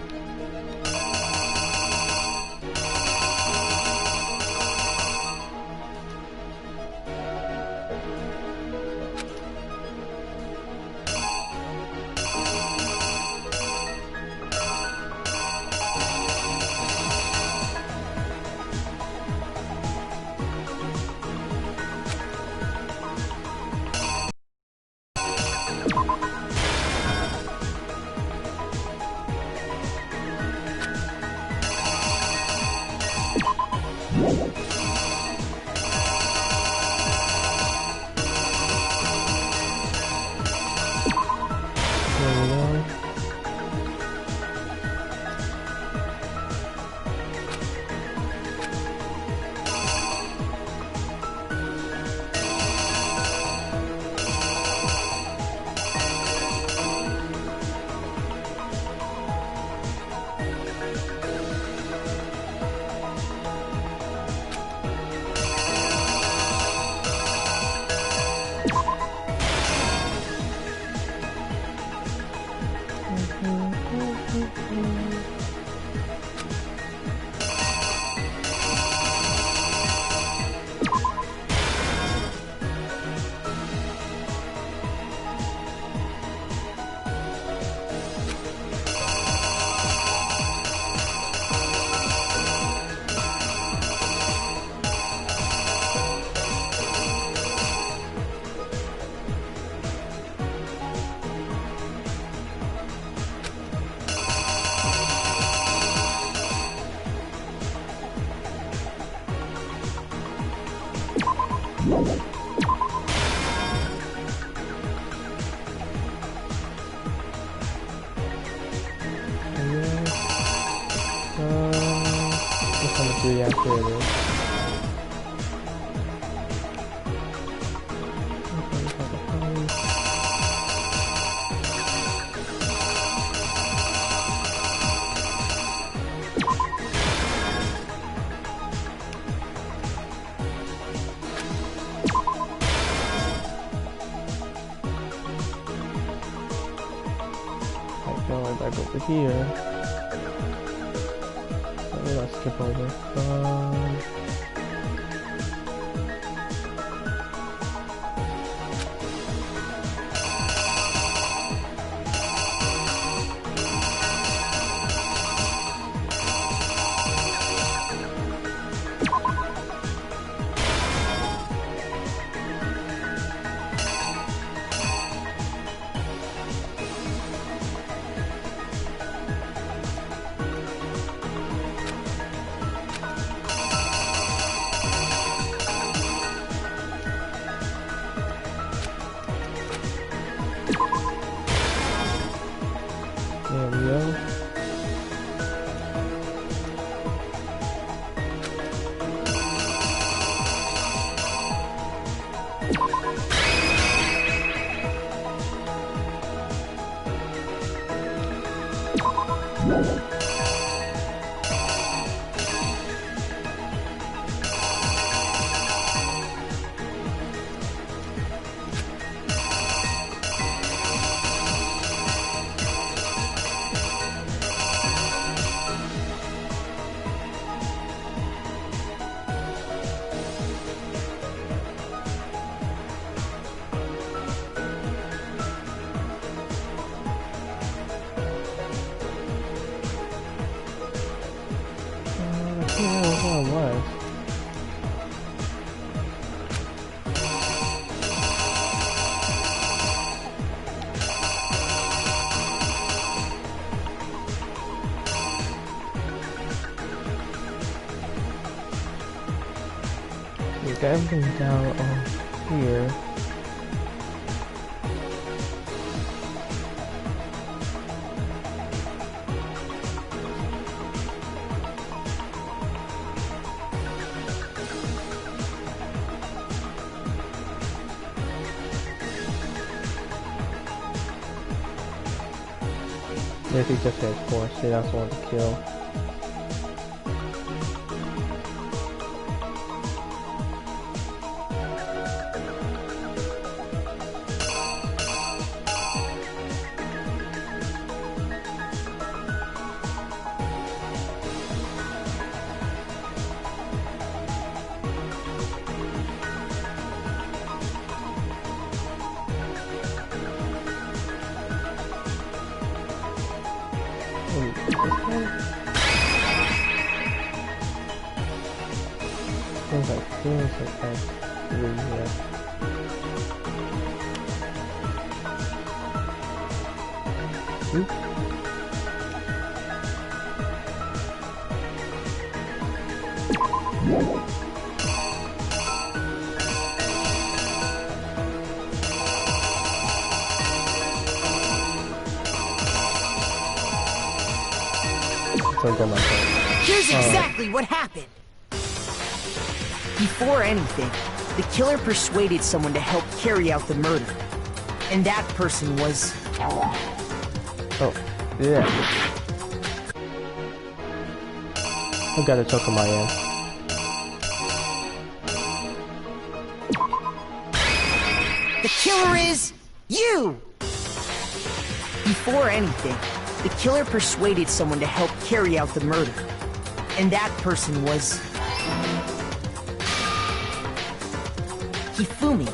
Just want to see after it is. Going back over here. So let's skip over. There we go. I don't know where it was. We got everything down on here. If he just has 4, shit, I just want to kill. Feels like that's really here. Oop. Here's exactly what happened. Before anything, the killer persuaded someone to help carry out the murder. And that person was... Oh, yeah. I got a choke on my end. The killer is... you! Before anything, the killer persuaded someone to help carry out the murder. And that person was... Hifumi.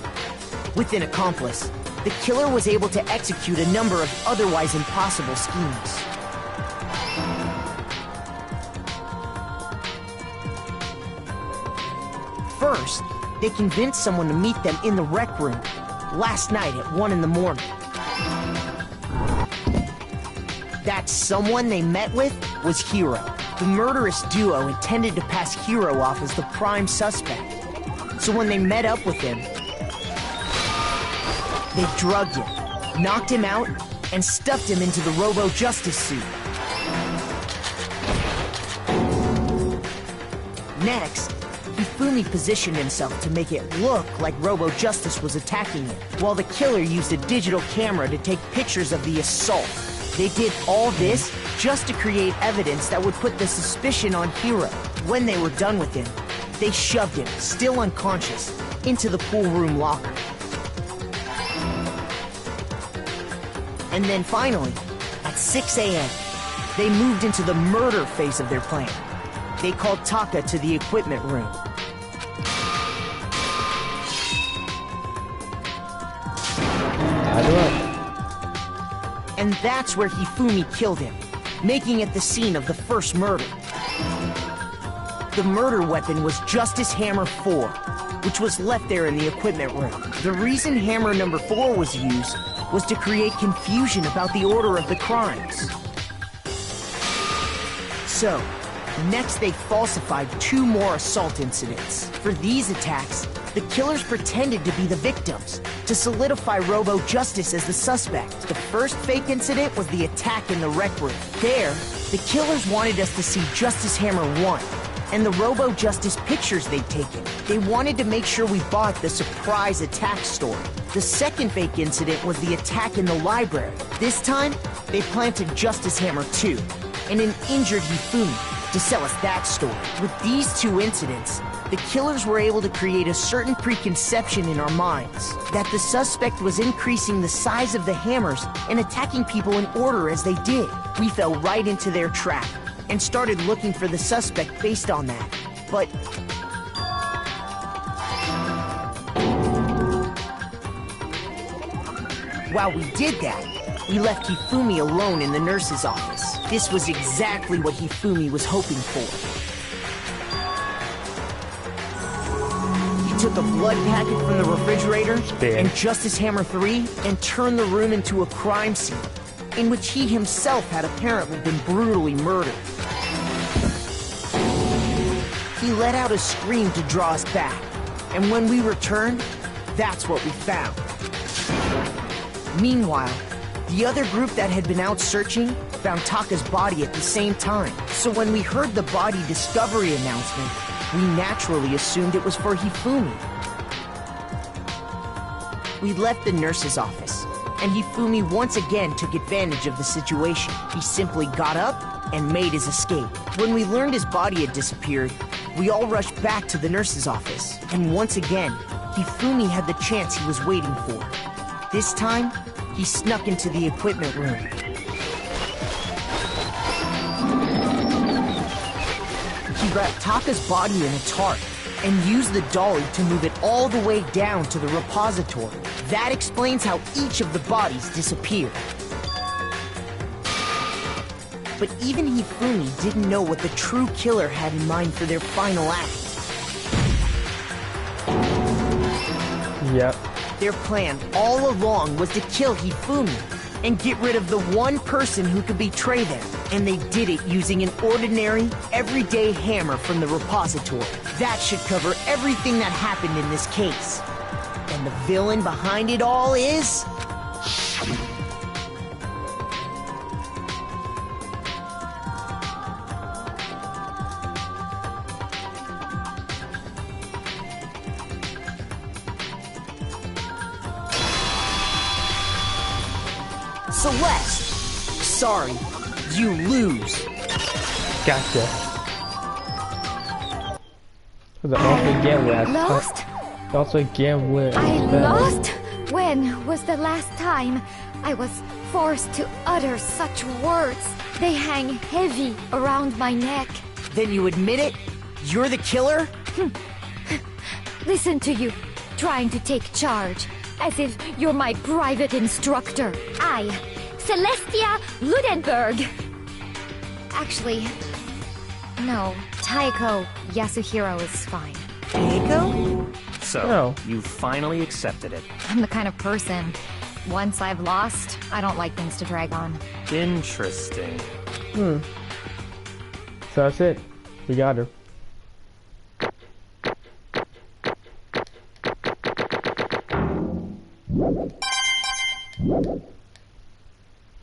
With an accomplice, the killer was able to execute a number of otherwise impossible schemes. First, they convinced someone to meet them in the rec room last night at 1 in the morning. That someone they met with was Hiro. The murderous duo intended to pass Hiro off as the prime suspect. So when they met up with him, they drugged him, knocked him out, and stuffed him into the Robo Justice suit. Next, Hifumi positioned himself to make it look like Robo Justice was attacking him, while the killer used a digital camera to take pictures of the assault. They did all this just to create evidence that would put the suspicion on Hiro. When they were done with him, they shoved him, still unconscious, into the pool room locker. And then finally, at 6 a.m., they moved into the murder phase of their plan. They called Taka to the equipment room. And that's where Hifumi killed him, making it the scene of the first murder. The murder weapon was Justice Hammer 4, which was left there in the equipment room. The reason Hammer number 4 was used was to create confusion about the order of the crimes. So, next they falsified 2 more assault incidents. For these attacks, the killers pretended to be the victims, to solidify Robo Justice as the suspect. The first fake incident was the attack in the rec room. There, the killers wanted us to see Justice Hammer 1, and the Robo Justice pictures they'd taken. They wanted to make sure we bought the surprise attack story. The second fake incident was the attack in the library. This time, they planted Justice Hammer 2 and an injured Hifumi to sell us that story. With these 2 incidents, the killers were able to create a certain preconception in our minds that the suspect was increasing the size of the hammers and attacking people in order as they did. We fell right into their trap and started looking for the suspect based on that. But while we did that, we left Hifumi alone in the nurse's office. This was exactly what Hifumi was hoping for. He took a blood packet from the refrigerator and Justice Hammer 3 and turned the room into a crime scene in which he himself had apparently been brutally murdered. He let out a scream to draw us back, and when we returned, that's what we found. Meanwhile, the other group that had been out searching found Taka's body at the same time. So when we heard the body discovery announcement, we naturally assumed it was for Hifumi. We left the nurse's office, and Hifumi once again took advantage of the situation. He simply got up and made his escape. When we learned his body had disappeared, we all rushed back to the nurse's office, and once again, Hifumi had the chance he was waiting for. This time, he snuck into the equipment room. He wrapped Taka's body in a tarp and used the dolly to move it all the way down to the repository. That explains how each of the bodies disappeared. But even Hifumi didn't know what the true killer had in mind for their final act. Yep. Their plan all along was to kill Hifumi and get rid of the one person who could betray them. And they did it using an ordinary, everyday hammer from the repository. That should cover everything that happened in this case. And the villain behind it all is... Celeste! Sorry, you lose. Gotcha. Also again last. Lost? Also again with. I lost? When was the last time I was forced to utter such words? They hang heavy around my neck. Then you admit it? You're the killer? Listen to you, trying to take charge, as if you're my private instructor. I, Celestia Ludenberg. Actually, no, Taiko Yasuhiro is fine. Taiko? So, you finally accepted it. I'm the kind of person, once I've lost, I don't like things to drag on. Interesting. So that's it. We got her.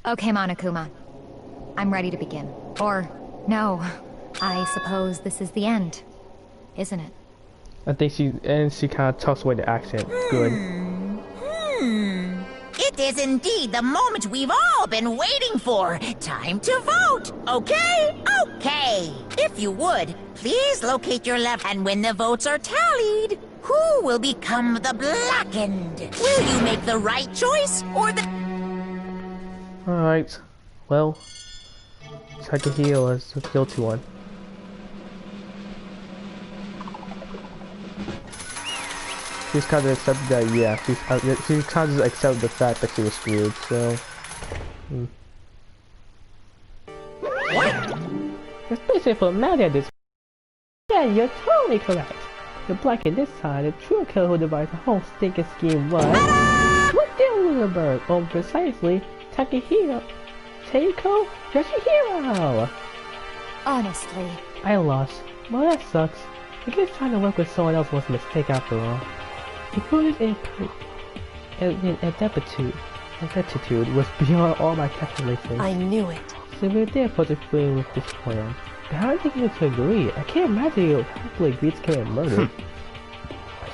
Okay, Monokuma. I'm ready to begin. Or, no. I suppose this is the end. Isn't it? I think she kind of talks away the accent. Good. It is indeed the moment we've all been waiting for. Time to vote. Okay? Okay. If you would, please locate your left, and when the votes are tallied, who will become the Blackened? Will you make the right choice or the... Alright. Well, Takahiro is the guilty one. She's kind of accepted that, yeah, she's kind of accepted the fact that she was screwed, so... What? Especially for mad at this. Yeah, you're totally correct. The Blackened this time, the true killer who devised the whole stinking scheme was... What did Willenberg? Oh, precisely, Takahiro. Teiko Yoshihiro! Honestly. I lost. Well, that sucks. I guess trying to work with someone else was a mistake after all. The foolish ineptitude was beyond all my calculations. I knew it. So we did put a fool with this plan. But how did you to agree? I can't imagine you happily agreed to commit murder. I'm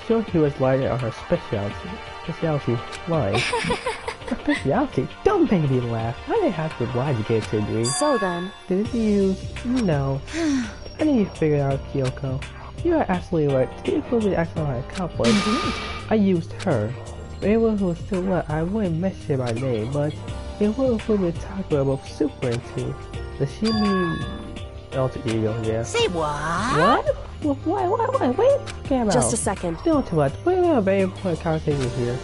sure he was lying on her specialty lying. Her specialty? Don't make me laugh. I didn't have to lie to get to agree. So then... Did you know? I need to figure it out, Kyoko. You are absolutely right. To improve the action I accomplished, I used her. Anyone who was still left, I wouldn't mention my name, but it will include the talk we're both super into. Does she mean alter ego, yeah? Say what? What? What are you talking about? Just a second. Don't too much. We're in a very important conversation here.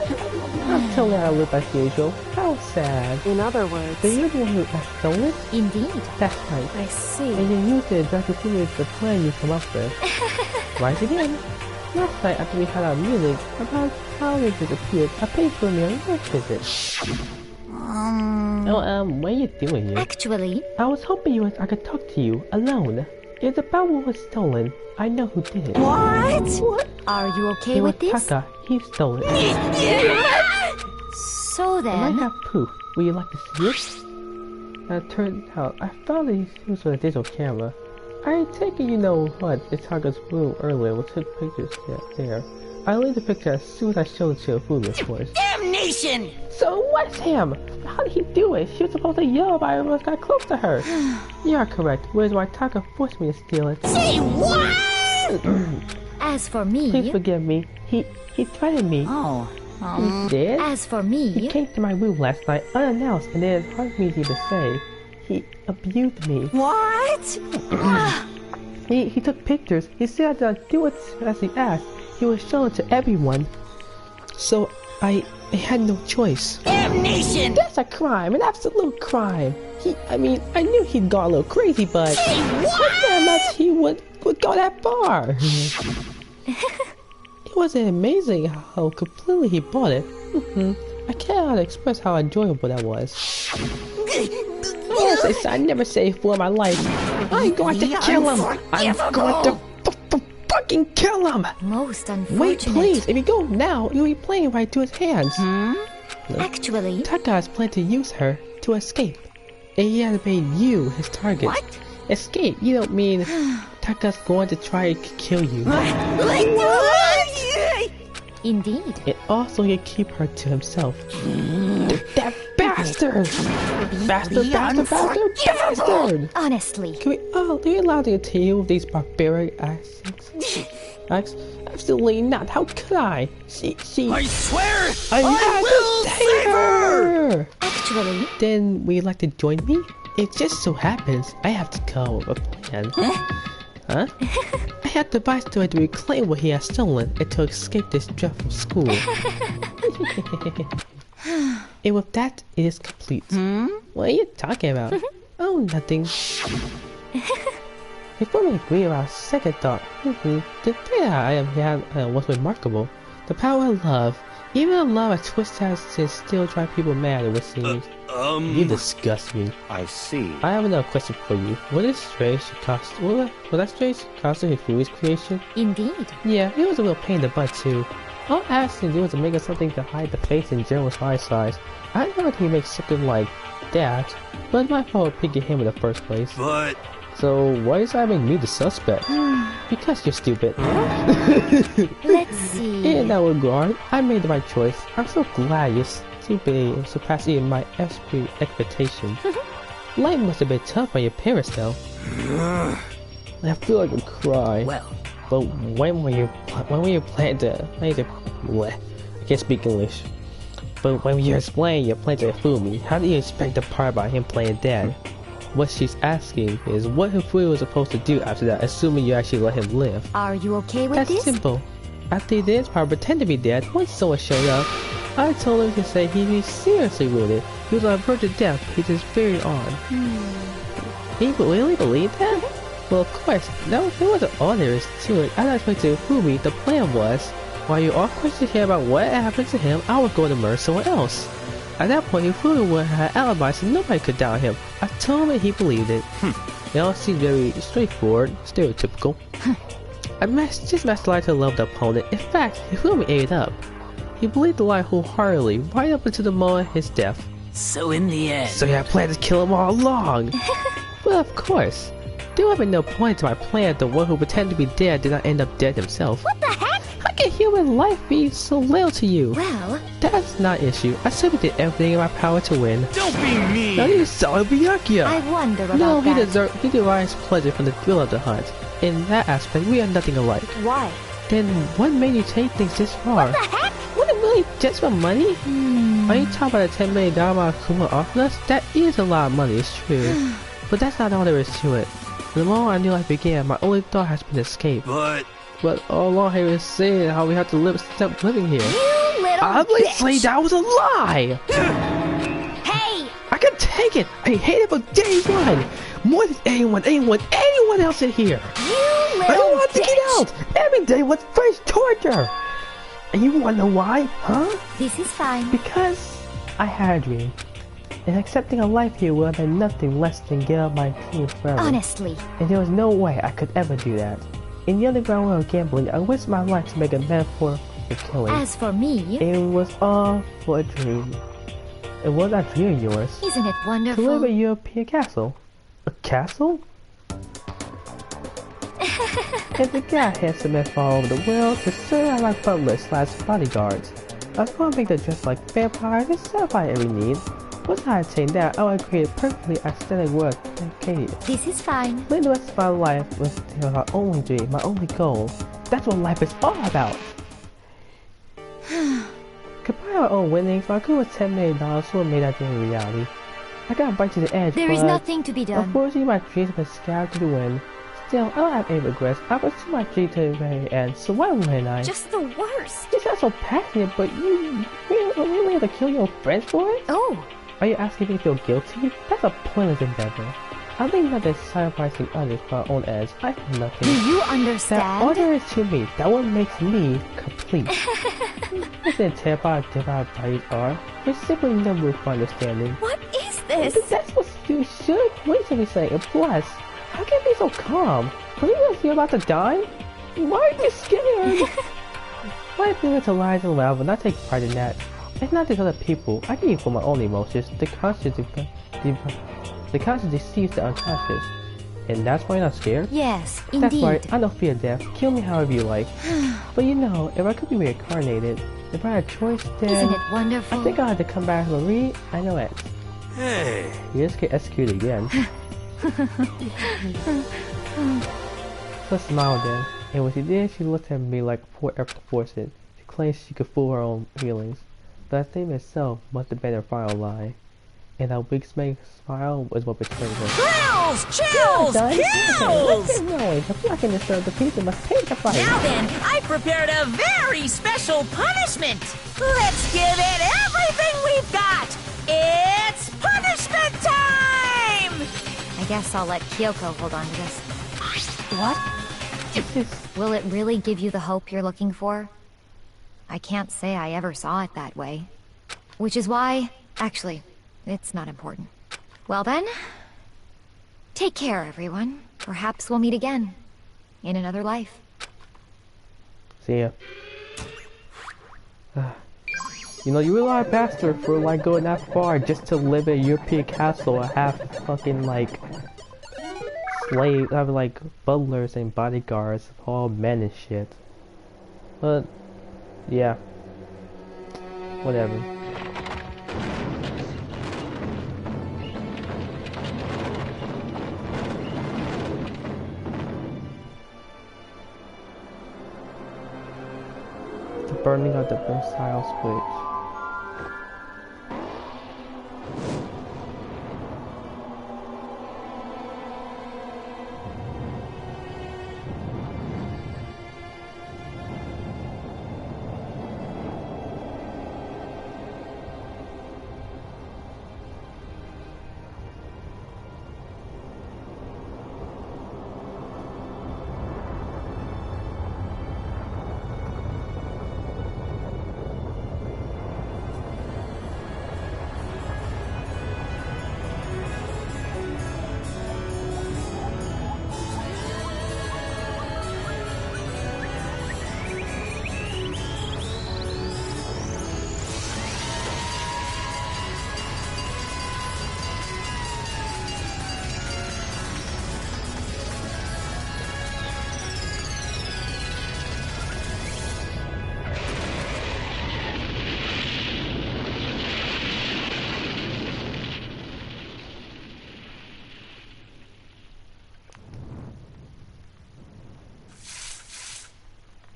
I'm totally out of loop as usual. How sad. In other words... So you're the one who stole it? Indeed. That's right. I see. And you used it just to see the plan you come up with. Right again. Last night after we had our meeting about how they disappeared, I paid for me a work visit. What are you doing here? Actually... I was hoping I could talk to you, alone. It's about what was stolen. I know who did it. What? Are you okay with this? Taka. He stole it. So then... I might have proof. Would you like to see it? It turned out I found these things with a digital camera. I take it you know what? It's Taka's room earlier. We took pictures there. I leave the picture as soon as I showed it to a food, of course. Damnation! So what's him? How did he do it? She was supposed to yell about it when I got close to her. You are correct. Whereas why Taka forced me to steal it. Say what? As for me... Please forgive me. He threatened me. Oh. He did? As for me... He came to my room last night unannounced, and it is hard for me to even say. He abused me. What? He took pictures. He said I'd do it as he asked. He was showing it to everyone. So I had no choice. Damnation! That's a crime, an absolute crime. I knew he'd gone a little crazy, but not that much he would go that far. It was amazing how completely he bought it. I cannot express how enjoyable that was. I never say for my life. I'm going to kill him. I'm going to fucking kill him. Most unfortunate. Wait, please. If you go now, you'll be playing right to his hands. Actually... Taka has planned to use her to escape. And he has made you his target. What? Escape? You don't mean Taka's going to try to kill you. Indeed. And also he'll keep her to himself. That bastard! Bastard! Honestly. Can we allow to continue with these barbaric acts? Absolutely not. How could I? She I swear I will save her! Actually... Then would you like to join me? It just so happens I have to come up with a plan. Huh? I have to buy Story to reclaim what he has stolen and to escape this dreadful school. And with that, it is complete. What are you talking about? Oh, nothing. Before we agree about second thought, the thing I am here was remarkable. The power of love. Even a love a twist has to still drive people mad, it would seem. You disgust me. I see. I have another question for you. Was that Strange costume his Fury's creation? Indeed. Yeah, it was a real pain in the butt too. All I asked him to do was to make us something to hide the face in General's eyesight. I know that he makes something like that, but it's my fault picking him in the first place. But... So why is that making me the suspect? Because you're stupid. Let's see. In that regard, I made the right choice. I'm so glad you're stupid, surpassing my expectations. Life must have been tough on your parents, though. I feel like a cry. Well, But when were you planning to? I can't speak English. But when you explain your plan to Hifumi, how do you expect the part about him playing dead? What she's asking is what Hifumi was supposed to do after that, assuming you actually let him live. Are you okay with That's this? simple. After this part pretend to be dead, once someone showed up, I told him to say he'd be seriously wounded. He was on the verge of death. He just very on. He really believed that? Well, of course, no, there wasn't all there is to it. I explained to Hifumi the plan was, while you all questioned him about what happened to him, I was going to murder someone else. At that point, Hifumi would have an alibi so nobody could doubt him. I told him and he believed it. It all seemed very straightforward, stereotypical. I just matched the lie to the love of the opponent. In fact, Hifumi ate it up. He believed the lie wholeheartedly, right up until the moment of his death. so in the end... So you had planned to kill him all along! Well, of course. There would have been no point to my plan. The one who pretended to be dead did not end up dead himself. What the heck? How can human life be so loyal to you? Well, That's not an issue. I simply did everything in my power to win. Don't be mean! Now you saw Byakuya! I wonder about No, he that. he derives pleasure from the thrill of the hunt. In that aspect, we are nothing alike. Why? Then what made you take things this far? What the heck? What, really just for money? Are you talking about the $10 million Akuma offered us? That is a lot of money, it's true. But that's not all there is to it. The moment I knew life began, my only thought has been escape. But... But all along he was saying how we have to stop living here. You little Obviously bitch! that was a lie! Hey! I can take it! I hate it from day one! More than anyone else in here! You I little don't want to bitch! get out! Every day was first torture! And you wanna know why, huh? This is fine. Because I had a dream. And accepting a life here would have been nothing less than give up my dream forever. Honestly. And there was no way I could ever do that. In the underground world of gambling, I risked my life to make a metaphor for killing. As for me, It was all for a dream. It was a dream of yours. isn't it To live wonderful? a European castle. A castle? And the guy handsome men from all over the world to serve out like butlers / bodyguards. I was going to make them dress like vampires and satisfy every need. Once I attained that, I would create a perfectly aesthetic world dedicated. This is fine. Living the rest of my life was still my only dream, my only goal. That's what life is all about. Combine our own winnings, my goal was $10 million, so I made that dream a reality. I got right to the edge, There is but nothing to be done. unfortunately my dreams have been scattered to the wind. Still, I don't have any regrets. I pursued my dream to the very end, so why wouldn't I? Just the worst. You sound so passionate, but you really have to kill your friends for it? Oh, Are you asking me to feel guilty? That's a pointless endeavor. I think nothing sacrificing others for our own ends. I feel nothing. do you That all understand? there is to me, that what makes me complete. Listen, terrified bodies are. There's simply no room for understanding. What is this? That's what you should wait to be saying. And plus, how can you be so calm? Believe you're about to die? Why are you scared? My feeling to lies and love, but not take pride in that. It's not these other people. I can for my own emotions. The conscious deceives the unconscious. And that's why you're not scared? Yes, That's indeed. right, I don't fear death. Kill me however you like. But you know, if I could be reincarnated, if I had a choice, then Isn't it I wonderful? think I'll have to come back to Marie. I know it. Hey, You just get executed again. So smiled then, and when she did, she looked at me like poor effort to force it. She claimed she could fool her own feelings, but that statement itself must have been her final lie. And that weak smile was what betrayed her. Thrills! Chills! Kills! What's noise? If I can disturb the people, must pay the fight. Now then, I prepared a very special punishment. Let's give it everything we've got. It's punishment time! I guess I'll let Kyoko hold on to this. What? This is... Will it really give you the hope you're looking for? I can't say I ever saw it that way. Which is why... Actually, it's not important. Well then... Take care, everyone. Perhaps we'll meet again. In another life. See ya. You know, you rely on bastard for like going that far just to live in a European castle and have fucking like slaves, have like butlers and bodyguards, all men and shit. But yeah, whatever. The burning of the missile switch.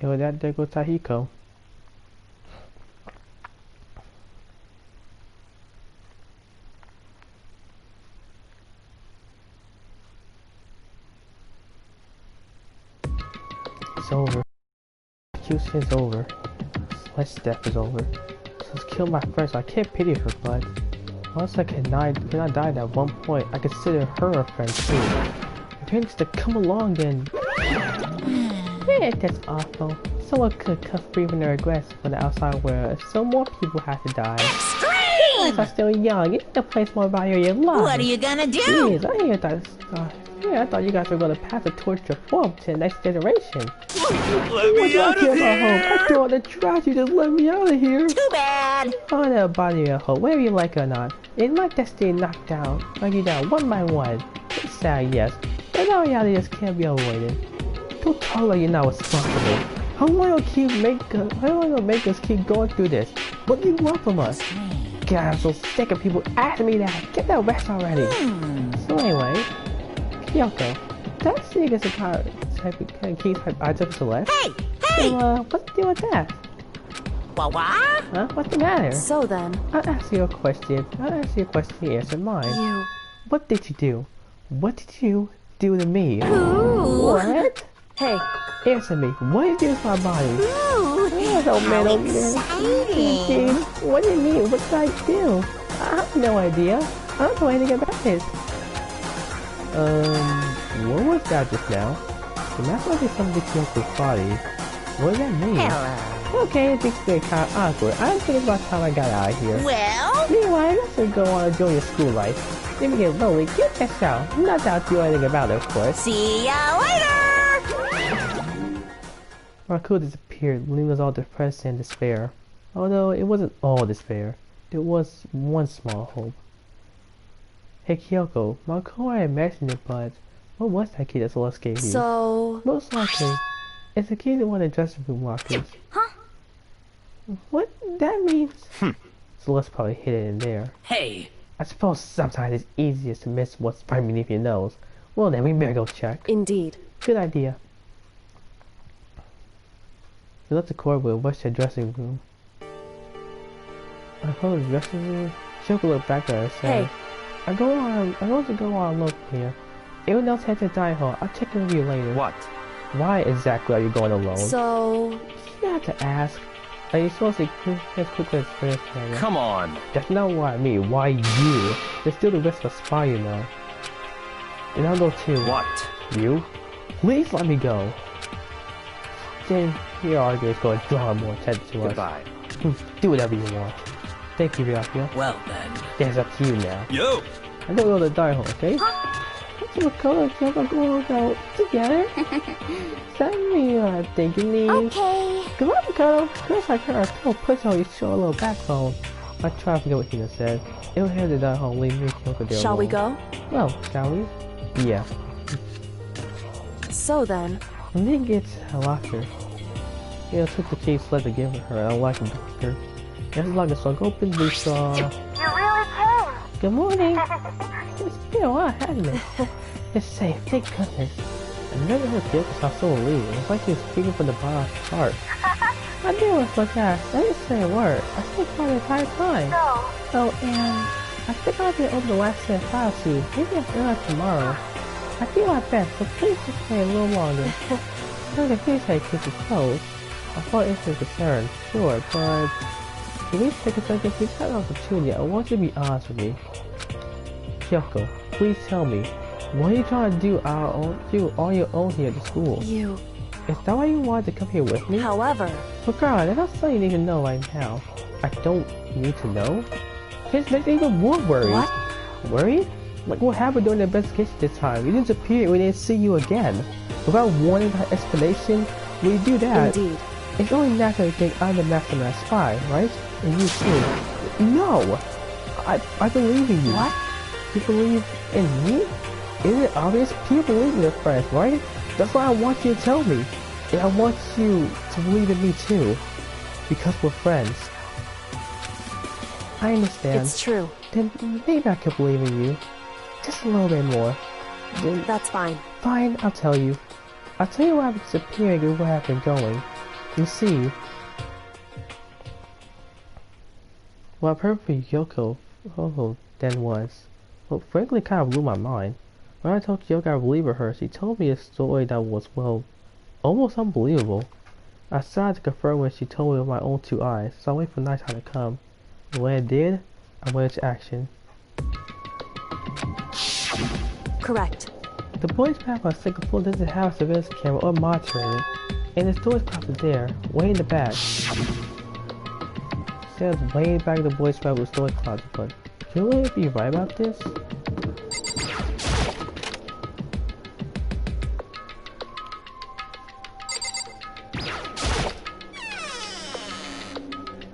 Yo, there goes Tahiko. It's over. Execution is over. Celeste's death is over. She's killed my friend, so I can't pity her, but once I cannot die at one point, I consider her a friend too. If you to come along, then that's awful. Someone could cut free from their regrets for the outside world, so more people have to die. Extreme! I'm still young. You need to place more value in your life. What are you gonna do? Jeez, I thought you guys were gonna pass the torch of form to the next generation. Let me out of here! I threw all the trash. You just let me out of here. Too bad. Oh, no, body your hope, whether you like it or not. In my destiny, knocked down, knock you down one by one. It's sad, yes, but now reality just can't be avoided. Don't tell her you're not responsible. How long will make us keep going through this? What do you want from us? God, I'm so sick of people asking me that. Get that rest already. So anyway, Kyoko, that secret is a kind of key type item for Celeste. Hey! So, what's the deal with that? What? Huh? What's the matter? So then, I'll ask you a question. You answer mine. What did you do? What did you do to me? Ooh. What? hey, Answer me. What did you do to my body? Ooh, Oh, exciting. What do you mean? What did I do? I have no idea. I don't know anything about it. What was that just now? The mask might be something to Kyoko's body. What does that mean? Hello. Okay, it's getting kind of awkward. I think it's about time I got out of here. Well? Meanwhile, I should go on and enjoy your school life. If you get lonely, get this out. Not that I'll do anything about it, of course. See ya later! Raku disappeared, leaving us all depressed and despair. Although it wasn't all despair, it was one small hope. Hey Kyoko, Marco, I imagined it, but what was that key that Celeste gave you? so... Most likely, it's the key to one of the dressing room lockers. Huh? What that means? Celeste probably hid it in there. Hey, I suppose sometimes it's easiest to miss what's right beneath your nose. Well then, we better go check. Indeed. Good idea. We left the corridor and rushed to the dressing room. I closed the dressing room. Kyoko looked back at her and said, Hey. I'm going to go on look here. Everyone else head to the dining hall. I'll check in with you later. What? Why exactly are you going alone? So... You have to ask. Are you supposed to as quickly as first? Come on. That's not what I mean. Why you? There's still the risk of a spy, you know. And I'll go too. What? You? Please let me go. Then your argument's going to draw more attention to us. Goodbye. Do whatever you want. Thank you, Ryakio. well then. Yeah, it's up to you now. Yo! I'm gonna go to the dining hall, okay? Makoto and Kyoko going out together? That me thinking me. Okay. Come on, Makoto. Girls like her are still push on you show a little backbone. I try to forget what Hina said. It was headed down home, leave me and Kyoko there Shall we alone. go? Well, shall we? Yeah. So then... When they get a locker, Hina took the key sled to give her and unlocked the door. As the locker swung open, we saw... You really came. Good morning! It's been a while, hasn't it? It's safe, thank goodness. I never heard Kyoko saw someone leave. It was like she was speaking from the bottom of her heart. I knew it was like that. I didn't say a word. I stayed quiet the entire time. No. Oh, and I think I'll be open the last set of files soon. Maybe I'll feel like tomorrow. I feel my best, so please just stay a little longer. Don't get please say kiss his toes. I thought it was a concern, sure, but can we take a second? We've had an opportunity. I want you to be honest with me. Kyoko, please tell me, what are you trying to do on your own here at the school? You... Is that why you wanted to come here with me? However... But girl, that's not something you need to know right now. I don't need to know? This makes me even more worried. What? Worried? Like what happened during the investigation this time? You disappeared, we didn't see you again. Without warning or explanation, when you do that, Indeed. it's only natural to think I'm the mastermind spy, right? And you too. No! I believe in you. What? You believe in me? Isn't it obvious? People believe in their friends, right? That's why I want you to tell me. And I want you to believe in me too. Because we're friends. I understand. It's true. Then maybe I could believe in you. Just a little bit more. Then, That's fine. fine, I'll tell you. I'll tell you why I've been disappearing and where I've been going. You see, what I've heard from Kyoko then was, well, frankly kind of blew my mind. When I told Kyoko I believed her, she told me a story that was, well, almost unbelievable. I decided to confirm when she told me with my own two eyes, so I waited for nighttime to come. And when it did, I went into action. Correct. The boys' path on the second floor doesn't have a surveillance camera or monitoring it, and the storage closet is there, way in the back. It says way back in the boys' path with the storage closet, but can you really be right about this?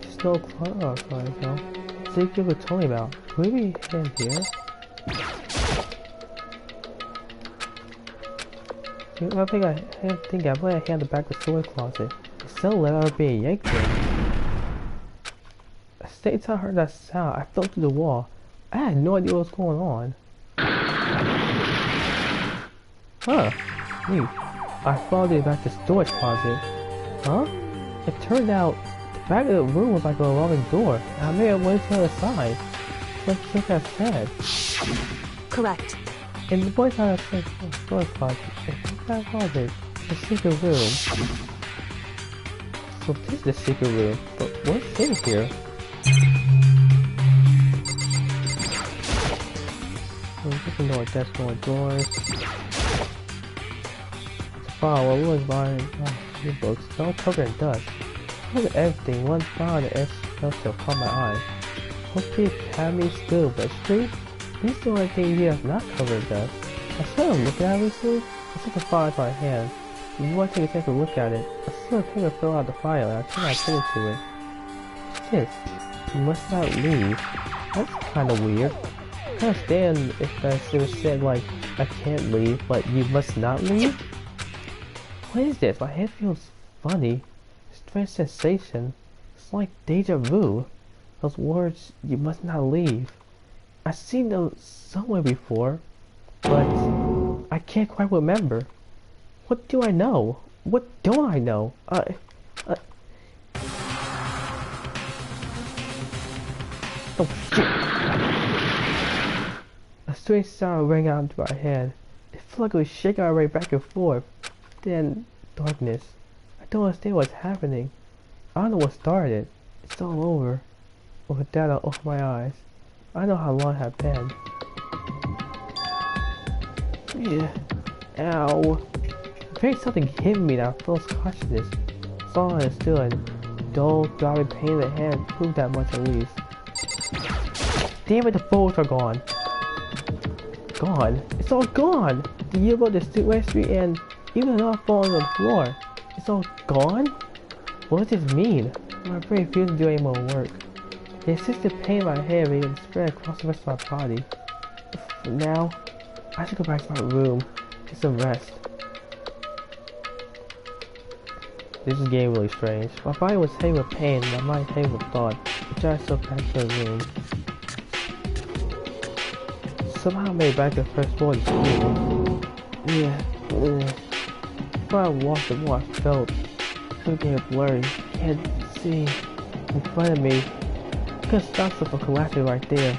There's no closet, no. See what you told me about. Could we be in here? I think I put a hand in the back of the storage closet. It's still letter being yanked in. At the same time I heard that sound, I fell through the wall. I had no idea what was going on. Huh. Neat. I followed it back to the storage closet. Huh? It turned out the back of the room was like a revolving door, and I made it way to the other side. Like Kika said. Correct. And the boys had a storage closet. That closet, the secret room. So this is the secret room, but what's in here? Open door, desk, door, doors. File, what was buying your books? It's all covered in dust. Look at everything, one file that else to caught my eye. Hopefully Academy still, but street? This is the only thing here that's not covered in dust. I saw him looking at it recently. I took a file into my hand. Before I take a chance to look at it, I saw a paper fell out of the file and I tried to put it to it. What's this? You must not leave. That's kinda weird. I can't stand if it said like, I can't leave, but you must not leave? What is this? My head feels funny. Strange sensation. It's like deja vu. Those words, you must not leave. I've seen those somewhere before, but I can't quite remember. What do I know? What don't I know? Oh shit! A strange sound rang out into my head. It felt like it was shaking my right back and forth. Then, darkness. I don't understand what's happening. I don't know what started. It's all over. With that, I opened my eyes. I know how long it had been. Yeah. Ow. I felt something hit me that I lost consciousness. Saw and still and dull, throbbing pain in the hand proved that much at least. Damn it, the photos are gone. gone. It's all gone. The yearbook, the suit registry, and even the phone on the floor. It's all gone? What does this mean? My brain refuses to do any more work. The insistent pain in my head began to spread across the rest of my body. For now, I should go back to my room, get some rest. This is getting really strange. My body was heavy with pain, my mind heavy with thought. I tried to back to the room. Somehow I made it back to the first floor of the school. Before I walked, the more I felt. It was getting blurry. I can't see. In front of me. I couldn't stop myself from collapsing right there.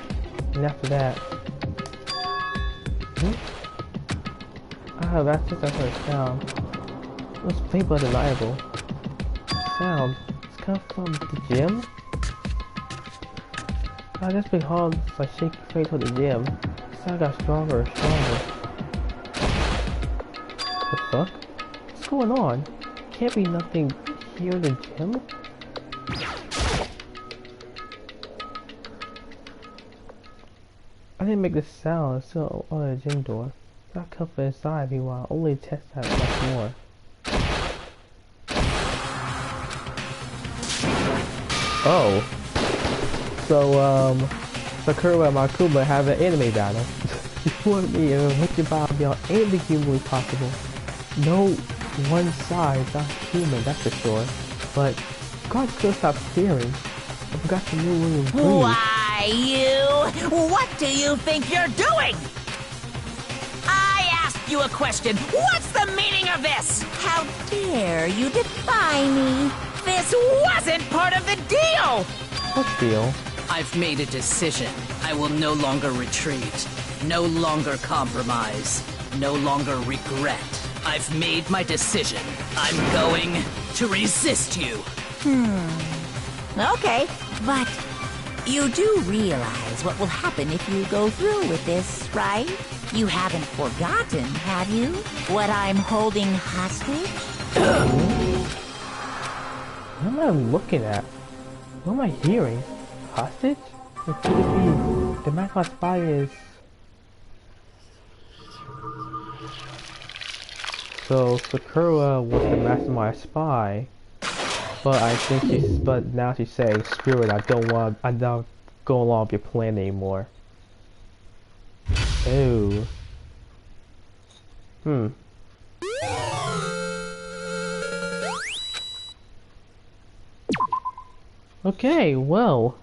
And after that... that's just I heard a sound. It was plain but undeniable. Sound. It's come from the gym? I just been hauled by shaky face toward the gym. The sound got stronger and stronger. The fuck? What's going on? Can't be nothing here in the gym? I didn't make this sound, it's still on the gym door. Not come from inside me while only test that much more. Oh. So, Sakura and Makuma have an anime battle. You want me to make your body beyond anything humanly possible. No one side is not human, that's for sure. But God still stopped staring. I forgot to move when you breathe. Why, you? What do you think you're doing? I asked you a question. What's the meaning of this? How dare you defy me? This wasn't part of the deal! What deal? I've made a decision. I will no longer retreat. No longer compromise. No longer regret. I've made my decision. I'm going to resist you. Okay, but you do realize what will happen if you go through with this, right? You haven't forgotten, have you? What I'm holding hostage? What am I looking at? What am I hearing? Hostage? Or could it be the Magma Spy is... So Sakura was the mastermind spy, but I think but now she's saying, screw it, I'm not going along with your plan anymore. Ooh. Okay, well.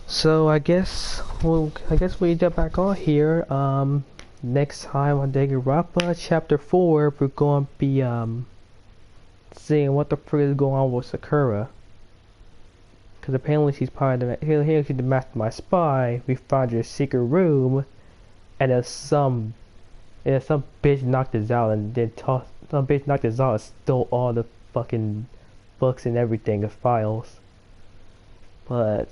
So I guess we jump back on here. Next time on Danganronpa Chapter 4, we're going to be seeing what the frick is going on with Sakura. Because apparently she's part of the here she's the mastermind spy. We found her secret room, and there's some bitch knocked us out and then some bitch knocked us out and stole all the fucking books and everything, the files. But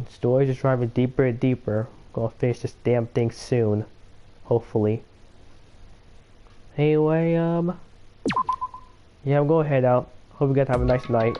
story's just driving deeper and deeper. Gonna finish this damn thing soon, hopefully. Anyway, yeah, I'm gonna head out. Hope you guys have a nice night.